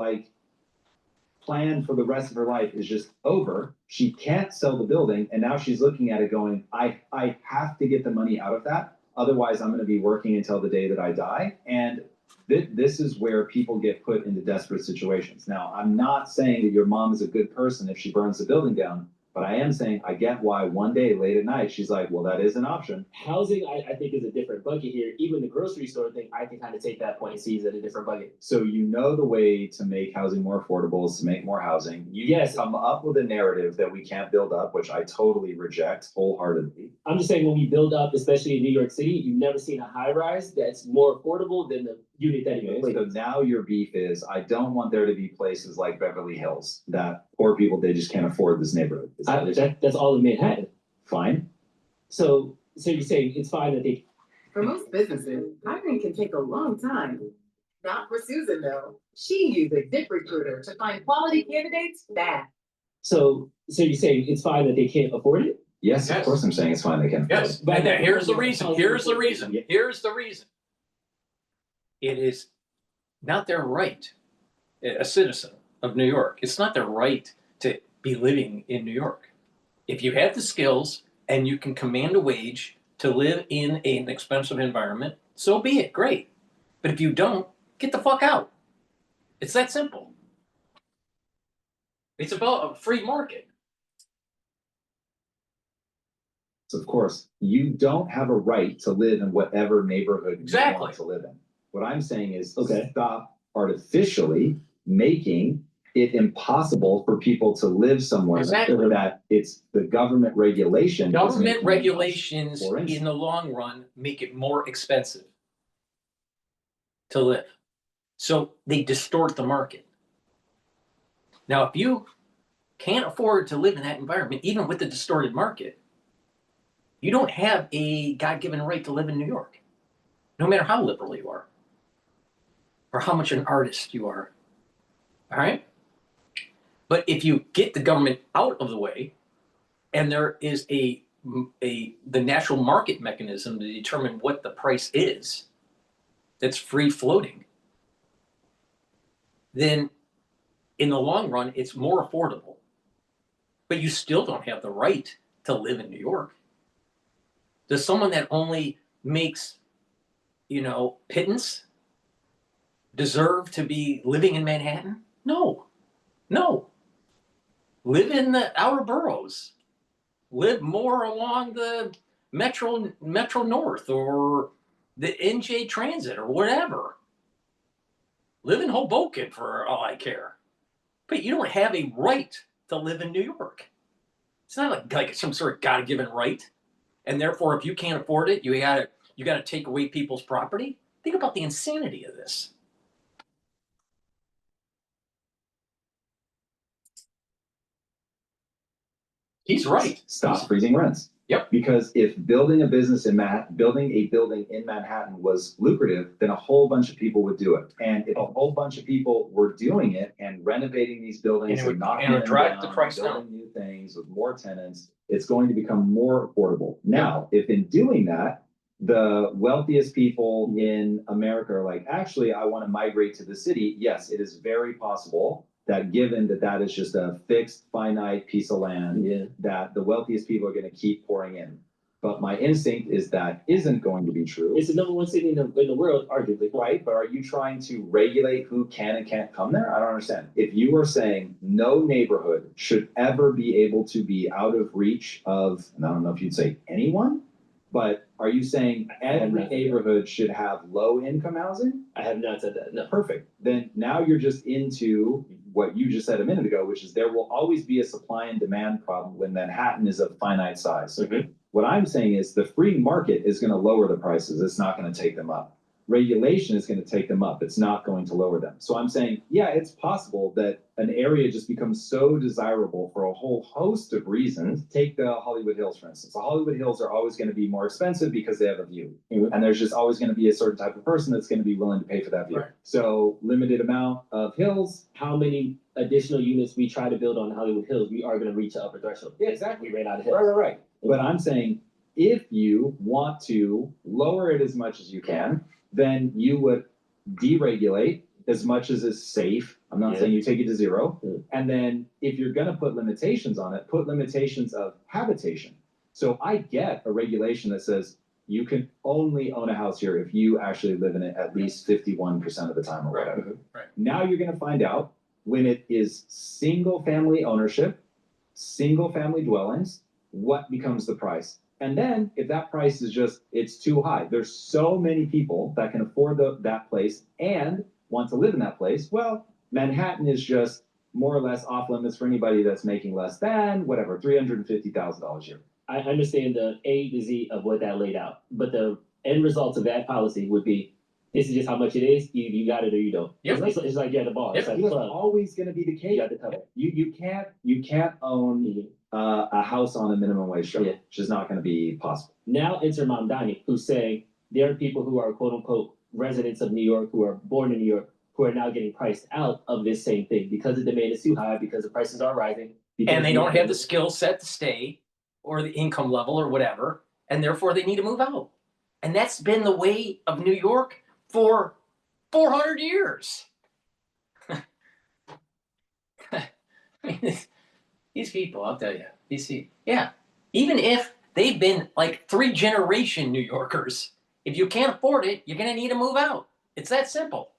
plan for the rest of her life is just over. She can't sell the building. And now she's looking at it going, I have to get the money out of that. Otherwise, I'm going to be working until the day that I die. And this is where people get put into desperate situations. Now, I'm not saying that your mom is a good person if she burns the building down, but I am saying I get why one day late at night, she's like, well, that is an option. Housing, I think, is a different bucket here. Even the grocery store thing, I can kind of take that point and see it as a different bucket. So you know the way to make housing more affordable is to make more housing. You come up with a narrative that we can't build up, which I totally reject wholeheartedly. I'm just saying when we build up, especially in New York City, you've never seen a high rise that's more affordable than the unit that you So now your beef is, I don't want there to be places like Beverly Hills that poor people, they just can't afford this neighborhood. That's all in Manhattan. Fine. So you're saying it's fine that they. For most businesses, hiring can take a long time. Not for Susan though. She uses ZipRecruiter to find quality candidates fast. So you're saying it's fine that they can't afford it? Yes, of course I'm saying it's fine they can afford Yes, it. but here's the reason. Here's the reason. Here's the reason. It is not their right, a citizen of New York, it's not their right to be living in New York. If you have the skills and you can command a wage to live in an expensive environment, so be it, great. But if you don't, get the fuck out. It's that simple. It's about a free market. So of course, you don't have a right to live in whatever neighborhood you want to live in. What I'm saying is stop artificially making it impossible for people to live somewhere that it's the government regulation. Government regulations in the long run make it more expensive to live. So they distort the market. Now, if you can't afford to live in that environment, even with the distorted market, you don't have a God-given right to live in New York, no matter how liberal you are or how much an artist you are. All right? But if you get the government out of the way and there is the natural market mechanism to determine what the price is that's free floating, then in the long run, it's more affordable. But you still don't have the right to live in New York. Does someone that only makes, pittance deserve to be living in Manhattan? No. Live in the outer boroughs. Live more along the Metro North or the NJ Transit or whatever. Live in Hoboken for all I care. But you don't have a right to live in New York. It's not like some sort of God-given right. And therefore, if you can't afford it, you gotta take away people's property. Think about the insanity of this. He's right. Stop freezing rents. Yep. Because if building a business in building a building in Manhattan was lucrative, then a whole bunch of people would do it. And if a whole bunch of people were doing it and renovating these buildings And it and would- knocking and it would them drive the down, price building new things with more tenants, it's going to become more affordable. Now, if in doing that, the wealthiest people in America are like, actually, I want to migrate to the city. Yes, it is very possible that given that that is just a fixed, finite piece of land, that the wealthiest people are going to keep pouring in. But my instinct is that isn't going to be true. It's the number one city in the world, arguably. Right, but are you trying to regulate who can and can't come there? I don't understand. If you are saying no neighborhood should ever be able to be out of reach of, and I don't know if you'd say anyone, but are you saying every neighborhood should have low income housing? I have not said that, no. Perfect. Then now you're just into what you just said a minute ago, which is there will always be a supply and demand problem when Manhattan is of finite size. What I'm saying is the free market is going to lower the prices. It's not going to take them up. Regulation is going to take them up. It's not going to lower them. So I'm saying, yeah, it's possible that an area just becomes so desirable for a whole host of reasons. Take the Hollywood Hills, for instance. The Hollywood Hills are always going to be more expensive because they have a view. And there's just always going to be a certain type of person that's going to be willing to pay for that view. Right. So limited amount of hills. How many additional units we try to build on Hollywood Hills, we are going to reach the upper threshold. Yeah, exactly. We ran out of hills. Right. But I'm saying if you want to lower it as much as you can, then you would deregulate as much as is safe. I'm not saying you take it to zero. And then if you're going to put limitations on it, put limitations of habitation. So I get a regulation that says you can only own a house here if you actually live in it at least 51% of the time or whatever. Right. Now you're going to find out when it is single family ownership, single family dwellings, what becomes the price. And then if that price is just, it's too high, there's so many people that can afford that place and want to live in that place. Well, Manhattan is just more or less off limits for anybody that's making less than whatever, $350,000 a year. I understand the A to Z of what that laid out, but the end result of that policy would be, this is just how much it is. You got it or you don't. Yep. It's like you're at the bar. It's like That's club. always going to be the case. You got to cover. You can't own a house on a minimum wage structure. It's just not going to be possible. Now enter Mamdani, who's saying there are people who are quote unquote residents of New York, who are born in New York, who are now getting priced out of this same thing because the demand is too high, because the prices are rising. And they don't have the skill set to stay or the income level or whatever, and therefore they need to move out. And that's been the way of New York for 400 years. I mean, these people, I'll tell you, even if they've been like 3-generation New Yorkers, if you can't afford it, you're going to need to move out. It's that simple.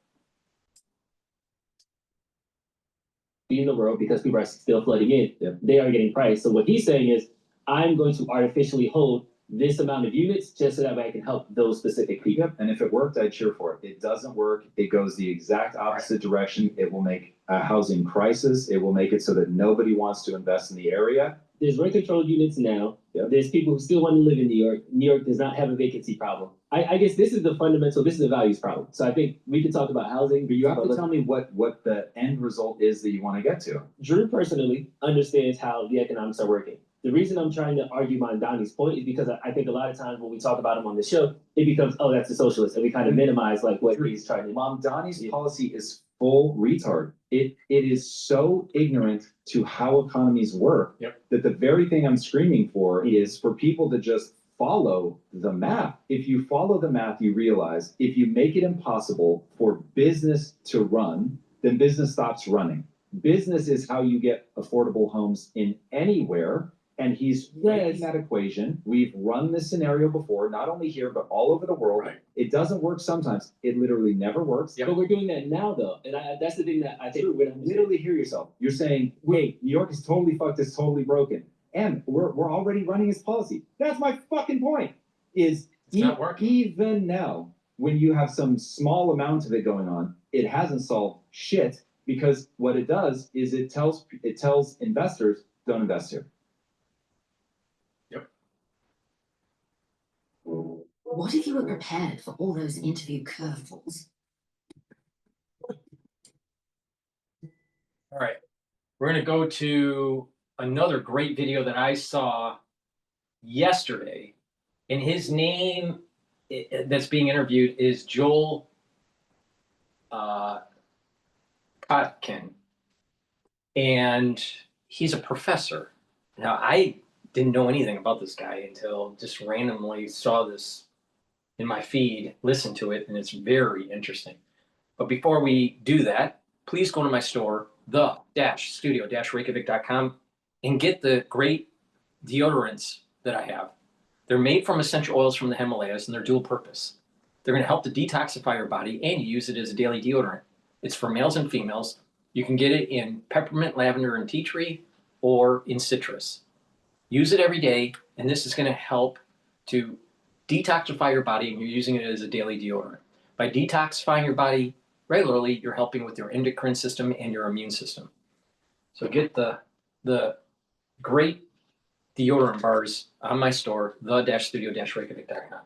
In the world, because people are still flooding in, they are getting priced. So what he's saying is, I'm going to artificially hold this amount of units just so that way I can help those specific people. And if it worked, I'd cheer for it. It doesn't work. It goes the exact opposite direction. It will make a housing crisis. It will make it so that nobody wants to invest in the area. There's rent controlled units now. There's people who still want to live in New York. New York does not have a vacancy problem. I guess this is the fundamental, this is the values problem. So I think we can talk about housing. But you have to tell me what the end result is that you want to get to. Drew personally understands how the economics are working. The reason I'm trying to argue Mamdani's point is because I think a lot of times when we talk about him on the show, it becomes, oh, that's a socialist, and we kind of minimize like what he's trying to do. Mamdani's policy is full retard. It is so ignorant to how economies work that the very thing I'm screaming for is for people to just follow the math. If you follow the math, you realize if you make it impossible for business to run, then business stops running. Business is how you get affordable homes in anywhere. And he's making that equation. We've run this scenario before, not only here, but all over the world. Right. It doesn't work sometimes. It literally never works. But we're doing that now, though. And that's the thing that I think we're going to literally hear yourself. You're saying, wait, New York is totally fucked. It's totally broken. And we're already running his policy. That's my fucking point. Is even now, when you have some small amount of it going on, it hasn't solved shit, because what it does is it tells investors, don't invest here. What if you were prepared for all those interview curveballs? All right, we're going to go to another great video that I saw yesterday, and his name that's being interviewed is Joel Kotkin, and he's a professor. Now, I didn't know anything about this guy until just randomly saw this in my feed, listened to it, and it's very interesting. But before we do that, please go to my store, the-studio-reykjavik.com, and get the great deodorants that I have. They're made from essential oils from the Himalayas, and they're dual purpose. They're going to help to detoxify your body, and you use it as a daily deodorant. It's for males and females. You can get it in peppermint, lavender, and tea tree, or in citrus. Use it every day, and this is going to help to detoxify your body, and you're using it as a daily deodorant. By detoxifying your body regularly, you're helping with your endocrine system and your immune system. So get the great deodorant bars on my store, the-studio-reykjavik.com.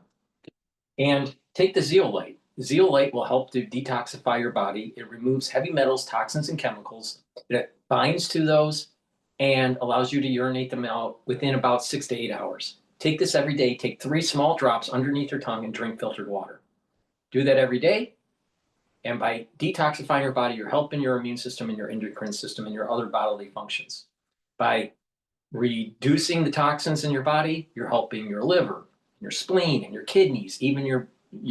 And take the zeolite. Zeolite will help to detoxify your body. It removes heavy metals, toxins, and chemicals. It binds to those and allows you to urinate them out within about 6 to 8 hours. Take this every day. Take 3 small drops underneath your tongue and drink filtered water. Do that every day. And by detoxifying your body, you're helping your immune system and your endocrine system and your other bodily functions. By reducing the toxins in your body, you're helping your liver, your spleen, and your kidneys, even your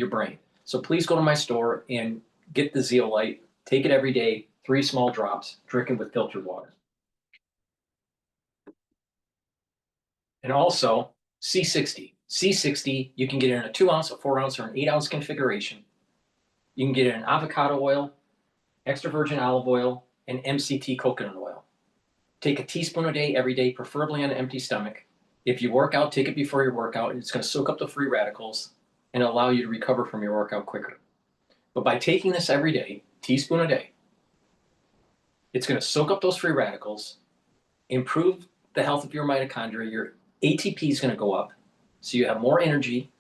brain. So please go to my store and get the zeolite. Take it every day, 3 small drops, drink it with filtered water. And also C60. C60, you can get it in a 2-ounce, a 4-ounce, or an 8-ounce configuration. You can get it in avocado oil, extra virgin olive oil, and MCT coconut oil. Take a teaspoon a day, every day, preferably on an empty stomach. If you work out, take it before your workout. It's going to soak up the free radicals and allow you to recover from your workout quicker. But by taking this every day, teaspoon a day, it's going to soak up those free radicals, improve the health of your mitochondria. Your ATP is going to go up, so you have more energy.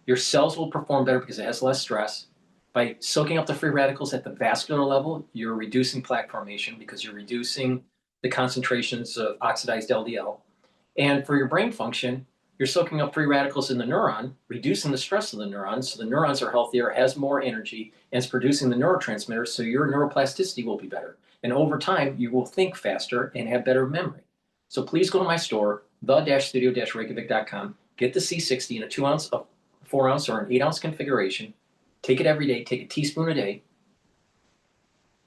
Your cells will perform better because it has less stress. By soaking up the free radicals at the vascular level, you're reducing plaque formation because you're reducing the concentrations of oxidized LDL. And for your brain function, you're soaking up free radicals in the neuron, reducing the stress of the neurons, so the neurons are healthier, has more energy, and it's producing the neurotransmitters, so your neuroplasticity will be better. And over time, you will think faster and have better memory. So please go to my store, the-studio-reykjavik.com, get the C60 in a 2-ounce, a 4-ounce, or an 8-ounce configuration. Take it every day, take a teaspoon a day,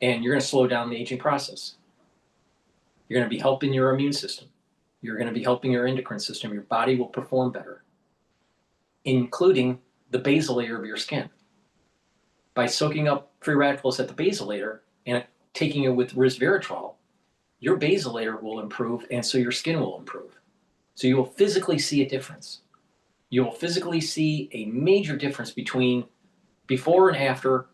and you're going to slow down the aging process. You're going to be helping your immune system. You're going to be helping your endocrine system. Your body will perform better, including the basal layer of your skin. By soaking up free radicals at the basal layer and taking it with resveratrol, your basal layer will improve, and so your skin will improve. So you will physically see a difference. You will physically see a major difference between before and after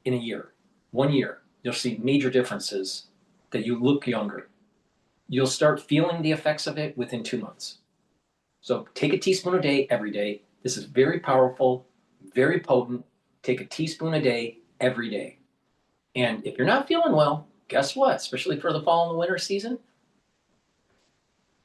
in a year. 1 year, you'll see major differences that you look younger. You'll start feeling the effects of it within 2 months. So take a teaspoon a day, every day. This is very powerful, very potent. Take a teaspoon a day, every day. And if you're not feeling well, guess what? Especially for the fall and the winter season,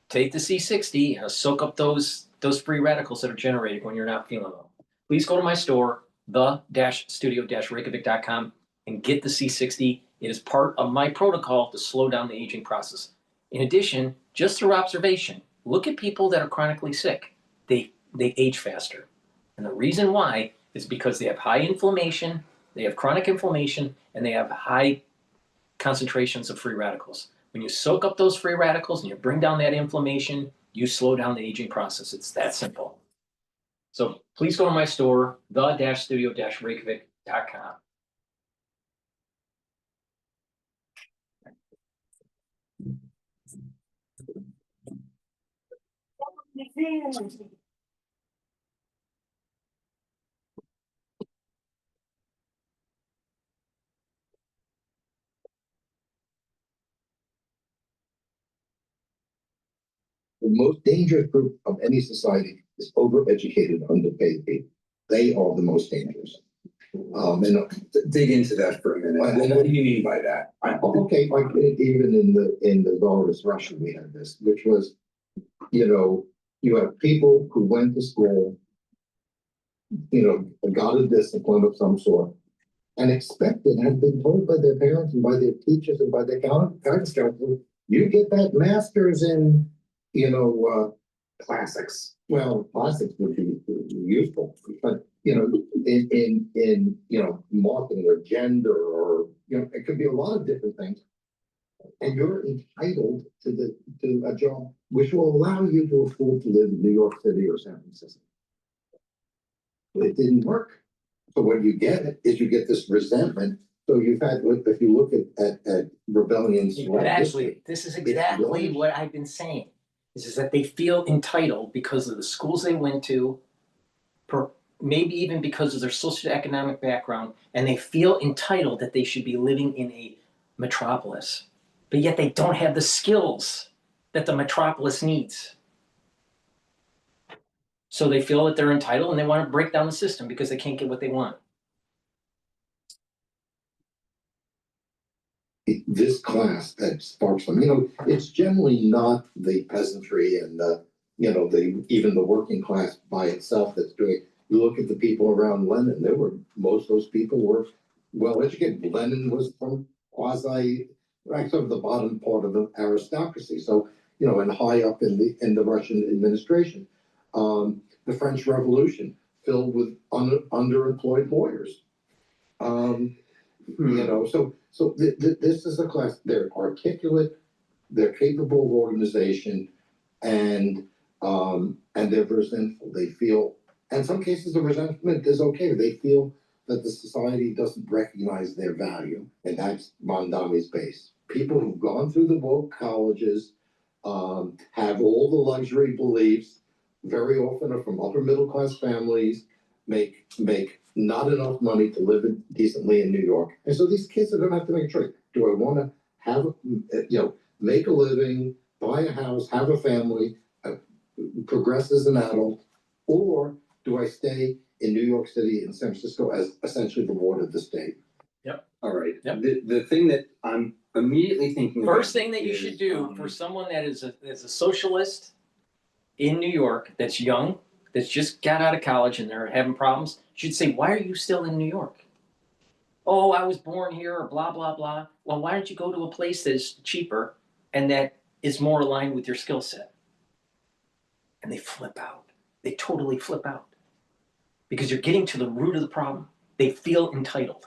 take the C60 and soak up those free radicals that are generated when you're not feeling well. Please go to my store, the-studio-reykjavik.com, and get the C60. It is part of my protocol to slow down the aging process. In addition, just through observation, look at people that are chronically sick. They age faster. And the reason why is because they have high inflammation, they have chronic inflammation, and they have high concentrations of free radicals. When you soak up those free radicals and you bring down that inflammation, you slow down the aging process. It's that simple. So please go to my store, the-studio-reykjavik.com. The most dangerous group of any society is overeducated, underpaid people. They are the most dangerous. And dig into that for a minute. What do you mean by that? Okay, like even in the Tsarist Russia, we had this, which was, You have people who went to school, got a discipline of some sort, and expected, have been told by their parents and by their teachers and by their guidance counselor, you get that master's in, classics. Well, classics would be useful, but in marketing or gender or it could be a lot of different things. And you're entitled to a job which will allow you to afford to live in New York City or San Francisco. But it didn't work. So what you get is you get this resentment. So you've had, if you look at rebellions. Exactly. This is exactly what I've been saying. Is that they feel entitled because of the schools they went to, maybe even because of their socioeconomic background, and they feel entitled that they should be living in a metropolis, but yet they don't have the skills that the metropolis needs. So they feel that they're entitled and they want to break down the system because they can't get what they want. This class that sparks them, it's generally not the peasantry and even the working class by itself that's doing it. You look at the people around Lenin, most of those people were well educated. Lenin was from sort of the bottom part of the aristocracy. So, and high up in the Russian administration. The French Revolution filled with underemployed lawyers. So this is a class, they're articulate, they're capable of organization, and they're resentful. They feel, in some cases the resentment is okay. They feel that the society doesn't recognize their value, and that's Mamdani's base. People who've gone through the woke colleges, have all the luxury beliefs, very often are from upper middle class families, make not enough money to live decently in New York. And so these kids are gonna have to make a choice. Do I wanna have, make a living, buy a house, have a family, progress as an adult, or do I stay in New York City and San Francisco as essentially the ward of the state? Yep. All right. Yep. The thing that I'm immediately thinking First thing that you should do for someone that is a socialist in New York, that's young, that's just got out of college and they're having problems, you should say, why are you still in New York? Oh, I was born here, or blah, blah, blah. Well, why don't you go to a place that is cheaper and that is more aligned with your skill set? And they flip out. They totally flip out. Because you're getting to the root of the problem. They feel entitled.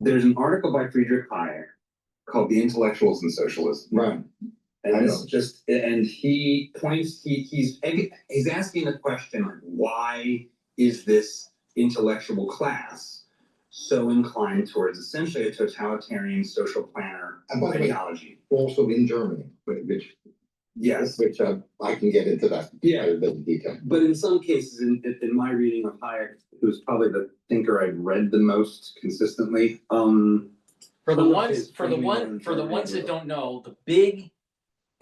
There's an article by Friedrich Hayek called The Intellectuals and Socialism. Right. And he points, he's asking the question, like, why is this intellectual class so inclined towards essentially a totalitarian social planner ideology? Also in Germany, which I can get into that in detail. But in some cases, in my reading of Hayek, who's probably the thinker I've read the most consistently, for the ones that don't know, the big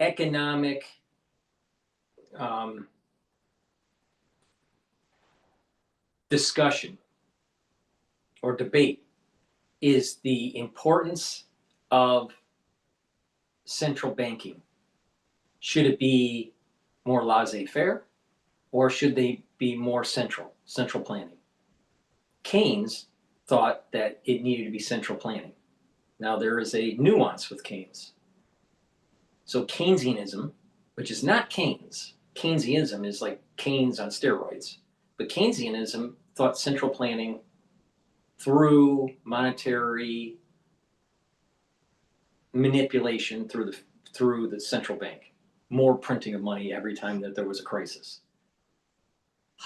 economic discussion or debate is the importance of central banking. Should it be more laissez-faire, or should they be more central planning? Keynes thought that it needed to be central planning. Now there is a nuance with Keynes. So Keynesianism, which is not Keynes, Keynesianism is like Keynes on steroids, but Keynesianism thought central planning through monetary manipulation through the central bank, more printing of money every time that there was a crisis.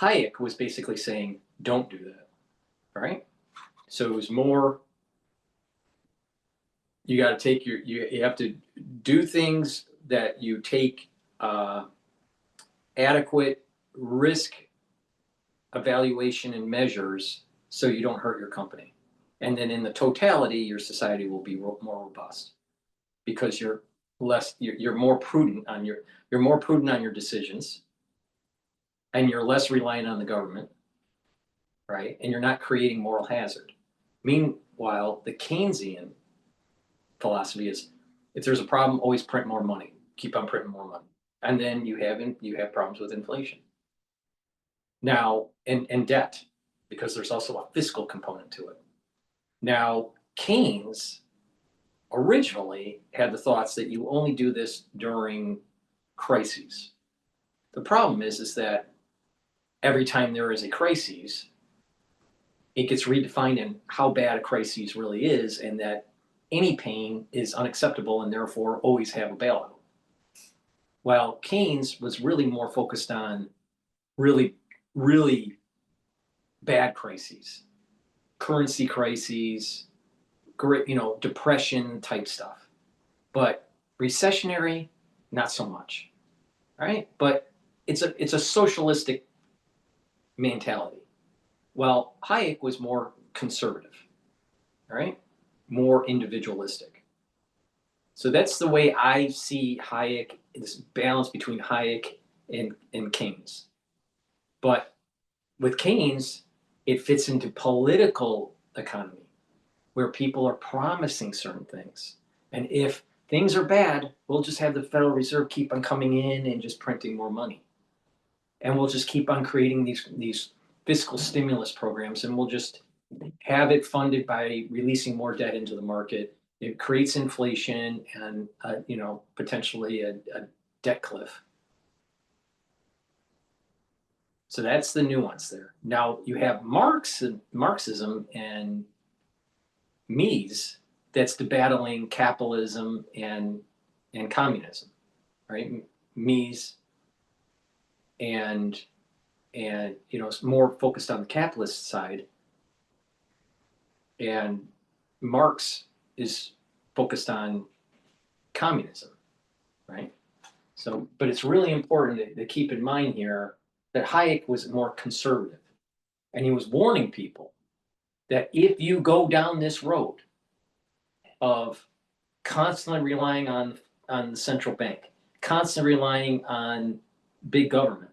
Hayek was basically saying, don't do that, right? So it was more, you got to take you have to do things that you take adequate risk evaluation and measures so you don't hurt your company. And then in the totality, your society will be more robust because you're more prudent on your decisions, and you're less reliant on the government, right? And you're not creating moral hazard. Meanwhile, the Keynesian philosophy is, If there's a problem, always print more money, keep on printing more money. And then you have problems with inflation. Now, and debt, because there's also a fiscal component to it. Now, Keynes originally had the thoughts that you only do this during crises. The problem is that every time there is a crisis, it gets redefined in how bad a crisis really is, and that any pain is unacceptable and therefore always have a bailout. While Keynes was really more focused on really, really bad crises, currency crises, depression type stuff. But recessionary, not so much, right? But it's a socialistic mentality. Well, Hayek was more conservative, right? More individualistic. So that's the way I see Hayek, this balance between Hayek and Keynes. But with Keynes, it fits into political economy, where people are promising certain things. And if things are bad, we'll just have the Federal Reserve keep on coming in and just printing more money. And we'll just keep on creating these fiscal stimulus programs, and we'll just have it funded by releasing more debt into the market. It creates inflation and potentially a debt cliff. So that's the nuance there. Now you have Marxism and Mises that's battling capitalism and communism, right? Mises and it's more focused on the capitalist side, and Marx is focused on communism, right? So, but it's really important to keep in mind here that Hayek was more conservative, and he was warning people that if you go down this road of constantly relying on the central bank, constantly relying on big government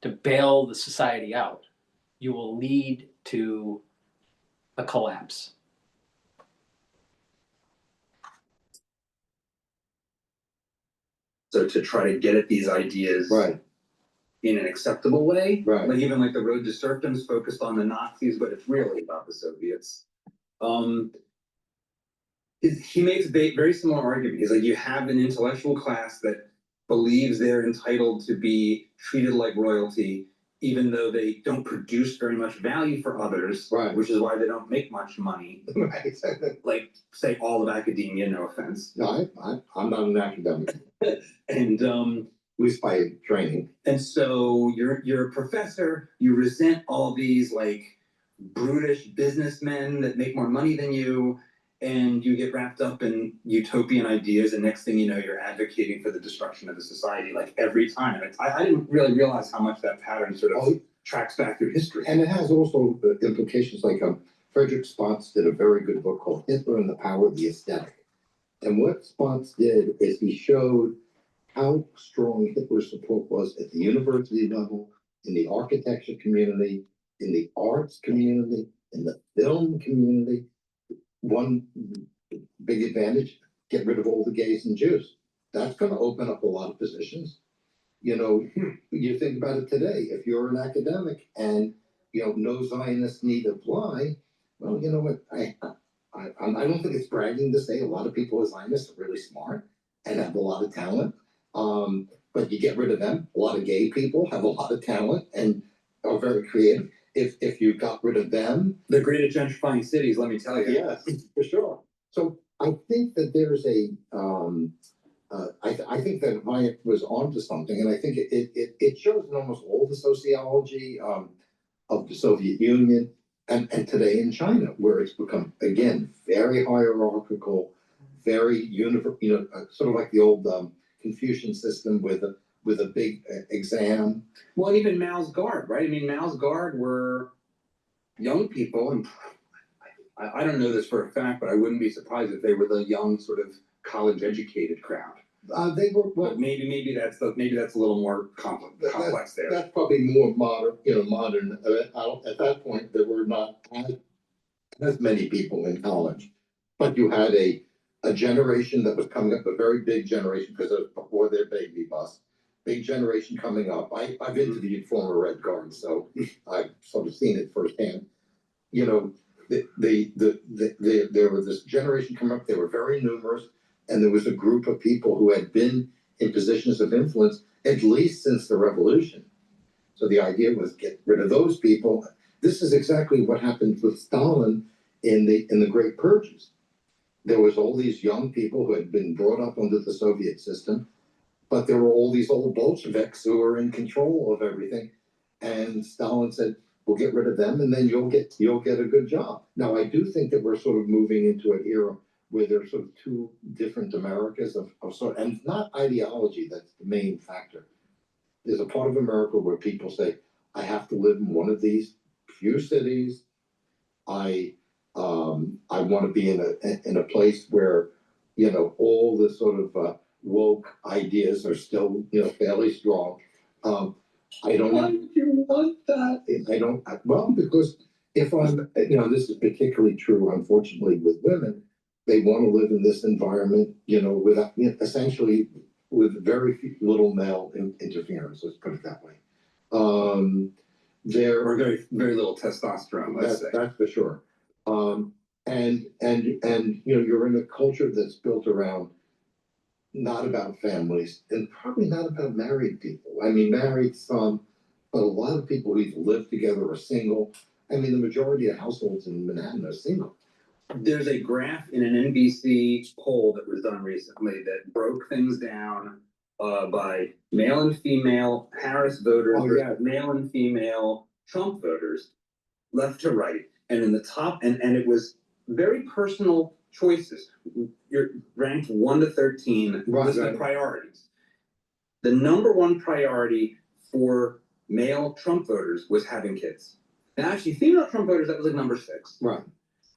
to bail the society out, you will lead to a collapse. So to try to get at these ideas in an acceptable way, like even like the Road to Serfdom is focused on the Nazis, but it's really about the Soviets. He makes a very similar argument. He's like, you have an intellectual class that believes they're entitled to be treated like royalty, even though they don't produce very much value for others, which is why they don't make much money. Like, say, all of academia, no offense. No, I'm not an academic. And at least by training. And so you're a professor, you resent all these like brutish businessmen that make more money than you, and you get wrapped up in utopian ideas, and next thing you know, you're advocating for the destruction of the society, like every time. I didn't really realize how much that pattern sort of tracks back through history. And it has also implications like Frederick Spotts did a very good book called Hitler and the Power of the Aesthetic. And what Spotts did is he showed how strong Hitler's support was at the university level, in the architecture community, in the arts community, in the film community. One big advantage, get rid of all the gays and Jews. That's going to open up a lot of positions. You think about it today, if you're an academic and, no Zionists need apply, well, you know what, I don't think it's bragging to say a lot of people as Zionists are really smart and have a lot of talent. But you get rid of them. A lot of gay people have a lot of talent and are very creative. If you got rid of them, they're great at gentrifying cities, let me tell you. Yes, for sure. So I think that there's I think that Hayek was onto something, and I think it shows in almost all the sociology of the Soviet Union and today in China, where it's become again very hierarchical, very sort of like the old Confucian system with a big exam. Well, even Mao's Guard, right? I mean, Mao's Guard were young people, and I don't know this for a fact, but I wouldn't be surprised if they were the young, sort of college-educated crowd. They were, well, but maybe that's a little more complex there. That's probably more modern. At that point, there were not as many people in college, but you had a a generation that was coming up, a very big generation, because it was before their baby bust. Big generation coming up. I've interviewed former Red Guards, so I've sort of seen it firsthand. You know, there was this generation coming up, they were very numerous, and there was a group of people who had been in positions of influence at least since the revolution. So the idea was get rid of those people. This is exactly what happened with Stalin in the Great Purges. There was all these young people who had been brought up under the Soviet system, but there were all these old Bolsheviks who were in control of everything. And Stalin said, we'll get rid of them and then you'll get a good job. Now, I do think that we're sort of moving into an era where there's sort of two different Americas of sort, and it's not ideology that's the main factor. There's a part of America where people say, I have to live in one of these few cities. I want to be in a place where, you know, all the sort of woke ideas are still, you know, fairly strong. I don't. Why do you want that? I don't. Well, because if I'm, you know, this is particularly true, unfortunately, with women. They want to live in this environment, you know, without, you know, essentially with very little male interference. Let's put it that way. There Or very little testosterone. Let's say that's for sure. And you know, you're in a culture that's built around not about families and probably not about married people. I mean, married some, but a lot of people who live together are single. I mean, the majority of households in Manhattan are single. there's a graph in an NBC poll that was done recently that broke things down by male and female Harris voters, versus male and female Trump voters, left to right. And in the top, and it was very personal choices. You're ranked 1 to 13, list of priorities. The number one priority for male Trump voters was having kids. And actually, female Trump voters, that was like number 6. Right.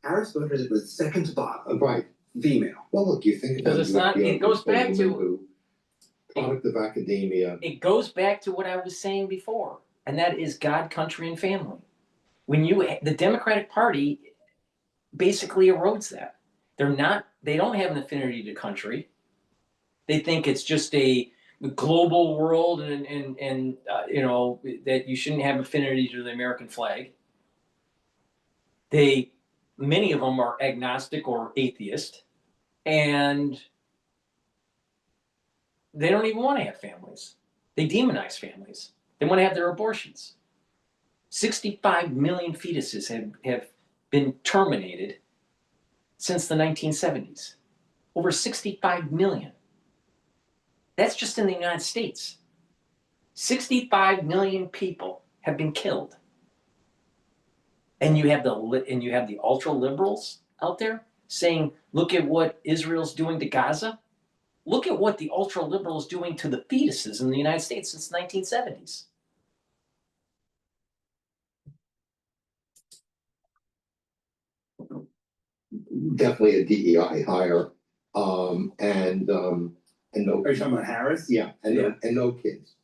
Harris voters, it was second to bottom. Right. Female. Well, look, you think about Because it's not, it goes back to. Product of academia. It goes back to what I was saying before, and that is God, country, and family. When the Democratic Party basically erodes that. They don't have an affinity to country. They think it's just a global world and you know, that you shouldn't have affinity to the American flag. Many of them are agnostic or atheist, and they don't even want to have families. They demonize families. They want to have their abortions. 65 million fetuses have been terminated since the 1970s. Over 65 million. That's just in the United States. 65 million people have been killed. And you have the ultra liberals out there saying, look at what Israel's doing to Gaza. Look at what the ultra liberals doing to the fetuses in the United States since the 1970s. Definitely a DEI hire, and no. Are you talking about Harris? Yeah, and no kids.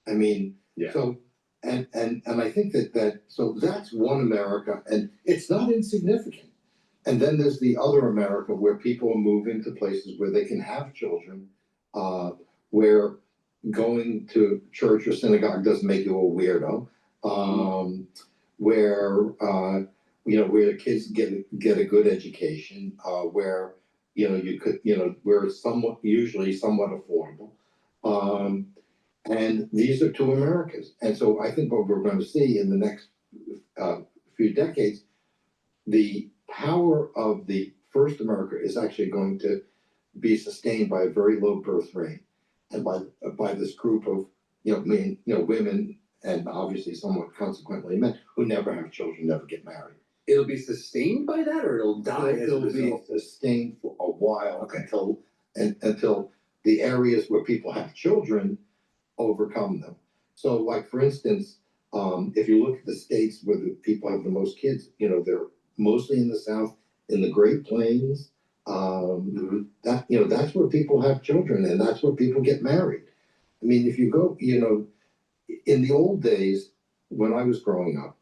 I mean, so and I think so that's one America, and it's not insignificant. And then there's the other America where people are moving to places where they can have children, where going to church or synagogue doesn't make you a weirdo, where you know, where the kids get a good education, where you know you could, you know, where it's usually somewhat affordable, and these are two Americas. And so I think what we're going to see in the next few decades, the power of the first America is actually going to be sustained by a very low birth rate, and by this group of women, and obviously somewhat consequently men who never have children, never get married. It'll be sustained by that, or it'll die as a It'll be result? sustained for a while until the areas where people have children overcome them. So, like for instance, if you look at the states where the people have the most kids, you know, they're mostly in the South, in the Great Plains. That, you know, that's where people have children, and that's where people get married. I mean, if you go, you know, in the old days when I was growing up,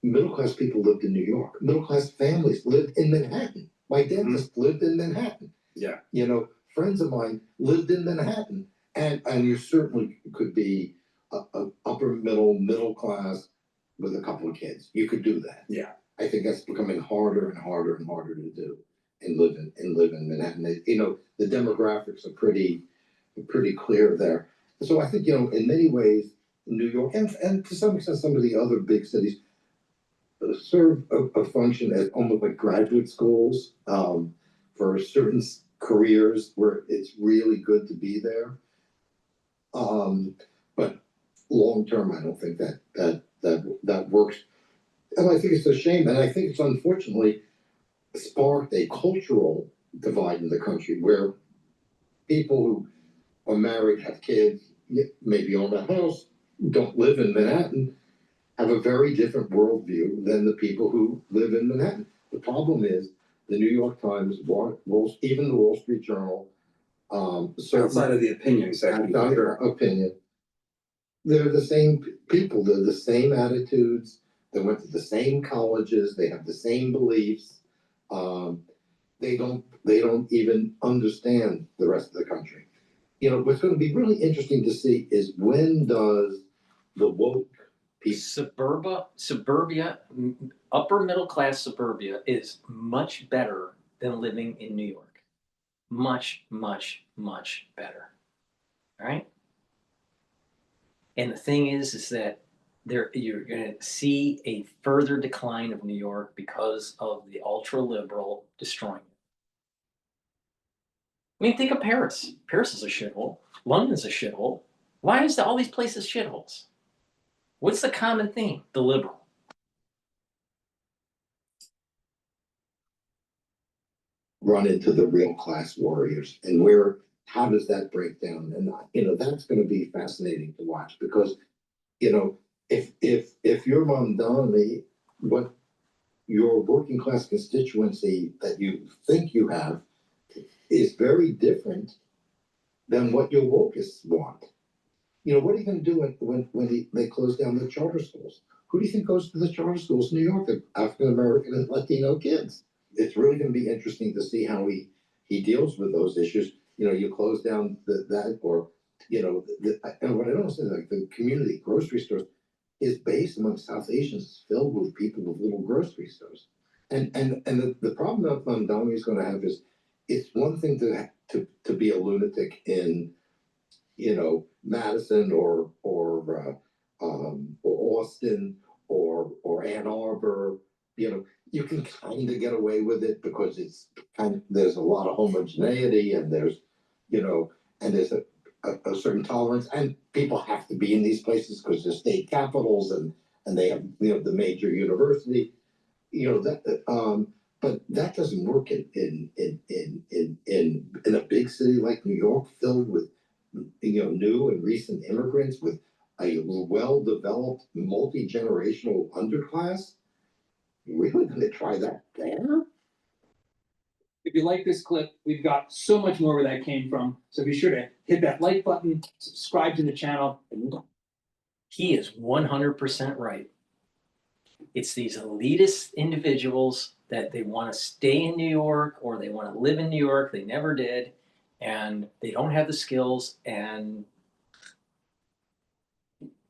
middle class people lived in New York. Middle class families lived in Manhattan. My dentist lived in Manhattan. Yeah. You know, friends of mine lived in Manhattan, and you certainly could be a upper middle class with a couple of kids. You could do that. Yeah. I think that's becoming harder and harder and harder to do and live in Manhattan. You know, the demographics are pretty clear there. So I think, you know, in many ways, New York and to some extent some of the other big cities serve a function as almost like graduate schools for certain careers where it's really good to be there. But long term, I don't think that works. And I think it's a shame, and I think it's unfortunately sparked a cultural divide in the country where people who are married, have kids, maybe own a house, don't live in Manhattan, have a very different worldview than the people who live in Manhattan. The problem is the New York Times, even the Wall Street Journal, Outside of the opinion section, opinion, they're the same people, they're the same attitudes, they went to the same colleges, they have the same beliefs. They don't even understand the rest of the country. You know, what's going to be really interesting to see is when does the woke people... Suburbia, upper middle class suburbia is much better than living in New York. Much, much, much better. All right? And the thing is that you're going to see a further decline of New York because of the ultra-liberal destroying it. I mean, think of Paris. Paris is a shithole. London's a shithole. Why is all these places shitholes? What's the common theme? The liberal. Run into the real class warriors, and how does that break down? And you know, that's going to be fascinating to watch because, you know, if you're Mamdani, what your working class constituency that you think you have is very different than what your wokeists want. You know, what are you going to do when they close down the charter schools? Who do you think goes to the charter schools in New York? The African American and Latino kids. It's really going to be interesting to see how he deals with those issues. You know, you close down that, or you know, and what I don't say, like the community grocery stores is based among South Asians, filled with people with little grocery stores. And the problem that Mamdani is going to have is, it's one thing to be a lunatic in, you know, Madison or Austin or Ann Arbor. You know, you can kind of get away with it because it's there's a lot of homogeneity, and there's, you know, and there's a certain tolerance, and people have to be in these places because they're state capitals and they have, you know, the major university, you know, that but that doesn't work in a big city like New York, filled with, you know, new and recent immigrants with a well-developed multi-generational underclass. You really going to try that there? If you like this clip, we've got so much more where that came from. So be sure to hit that like button, subscribe to the channel. He is 100% right. It's these elitist individuals that they want to stay in New York, or they want to live in New York. They never did, and they don't have the skills, and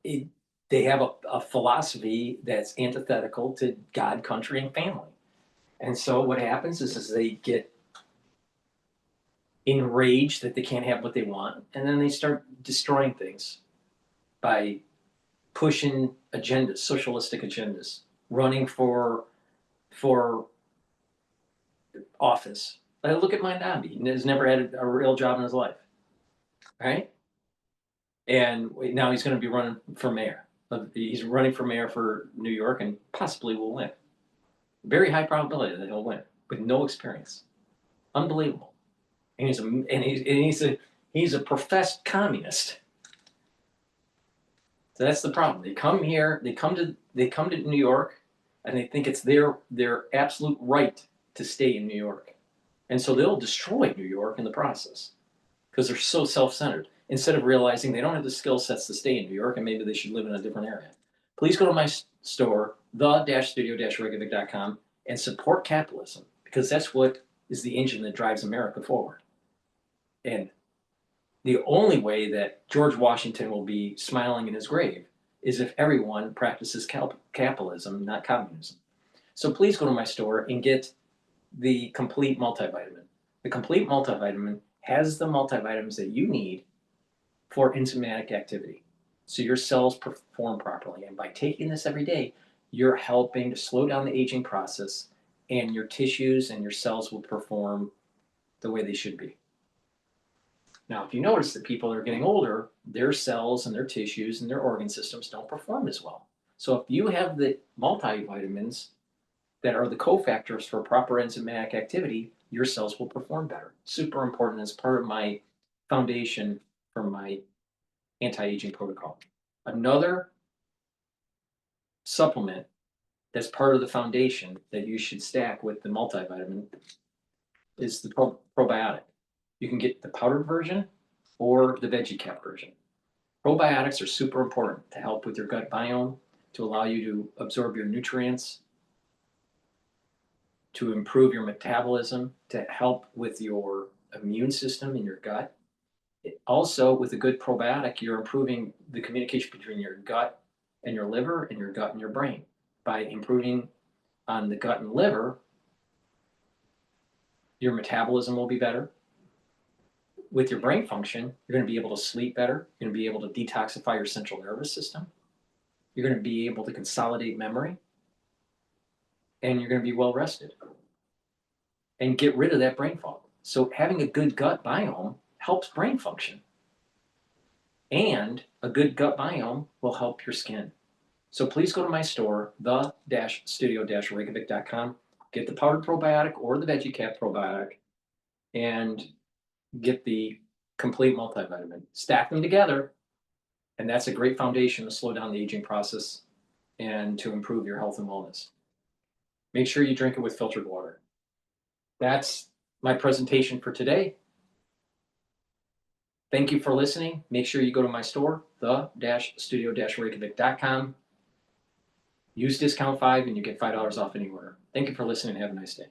they have a philosophy that's antithetical to God, country, and family. And so what happens is they get enraged that they can't have what they want, and then they start destroying things by pushing agendas, socialistic agendas, running for office. Look at Mamdani. He has never had a real job in his life, right? And now he's going to be running for mayor. He's running for mayor for New York and possibly will win. Very high probability that he'll win with no experience. Unbelievable. And he's a professed communist. So that's the problem. They come here, they come to New York, and they think it's their absolute right to stay in New York. And so they'll destroy New York in the process because they're so self-centered, instead of realizing they don't have the skill sets to stay in New York and maybe they should live in a different area. Please go to my store, the-studio-reykjavik.com, and support capitalism, because that's what is the engine that drives America forward. And the only way that George Washington will be smiling in his grave is if everyone practices capitalism, not communism. So please go to my store and get the complete multivitamin. The complete multivitamin has the multivitamins that you need for enzymatic activity, so your cells perform properly. And by taking this every day, you're helping to slow down the aging process, and your tissues and your cells will perform the way they should be. Now, if you notice that people are getting older, their cells and their tissues and their organ systems don't perform as well. So if you have the multivitamins that are the cofactors for proper enzymatic activity, your cells will perform better. Super important as part of my foundation for my anti-aging protocol. Another supplement that's part of the foundation that you should stack with the multivitamin is the probiotic. You can get the powdered version or the veggie cap version. Probiotics are super important to help with your gut biome, to allow you to absorb your nutrients, to improve your metabolism, to help with your immune system in your gut. Also, with a good probiotic, you're improving the communication between your gut and your liver and your gut and your brain. By improving on the gut and liver, your metabolism will be better. With your brain function, you're going to be able to sleep better. You're going to be able to detoxify your central nervous system. You're going to be able to consolidate memory. And you're going to be well rested. And get rid of that brain fog. So having a good gut biome helps brain function. And a good gut biome will help your skin. So please go to my store, the-studio-reykjavik.com, get the powdered probiotic or the veggie cap probiotic, and get the complete multivitamin. Stack them together, and that's a great foundation to slow down the aging process and to improve your health and wellness. Make sure you drink it with filtered water. That's my presentation for today. Thank you for listening. Make sure you go to my store, the-studio-reykjavik.com. Use discount 5 and you get $5 off any order. Thank you for listening. Have a nice day.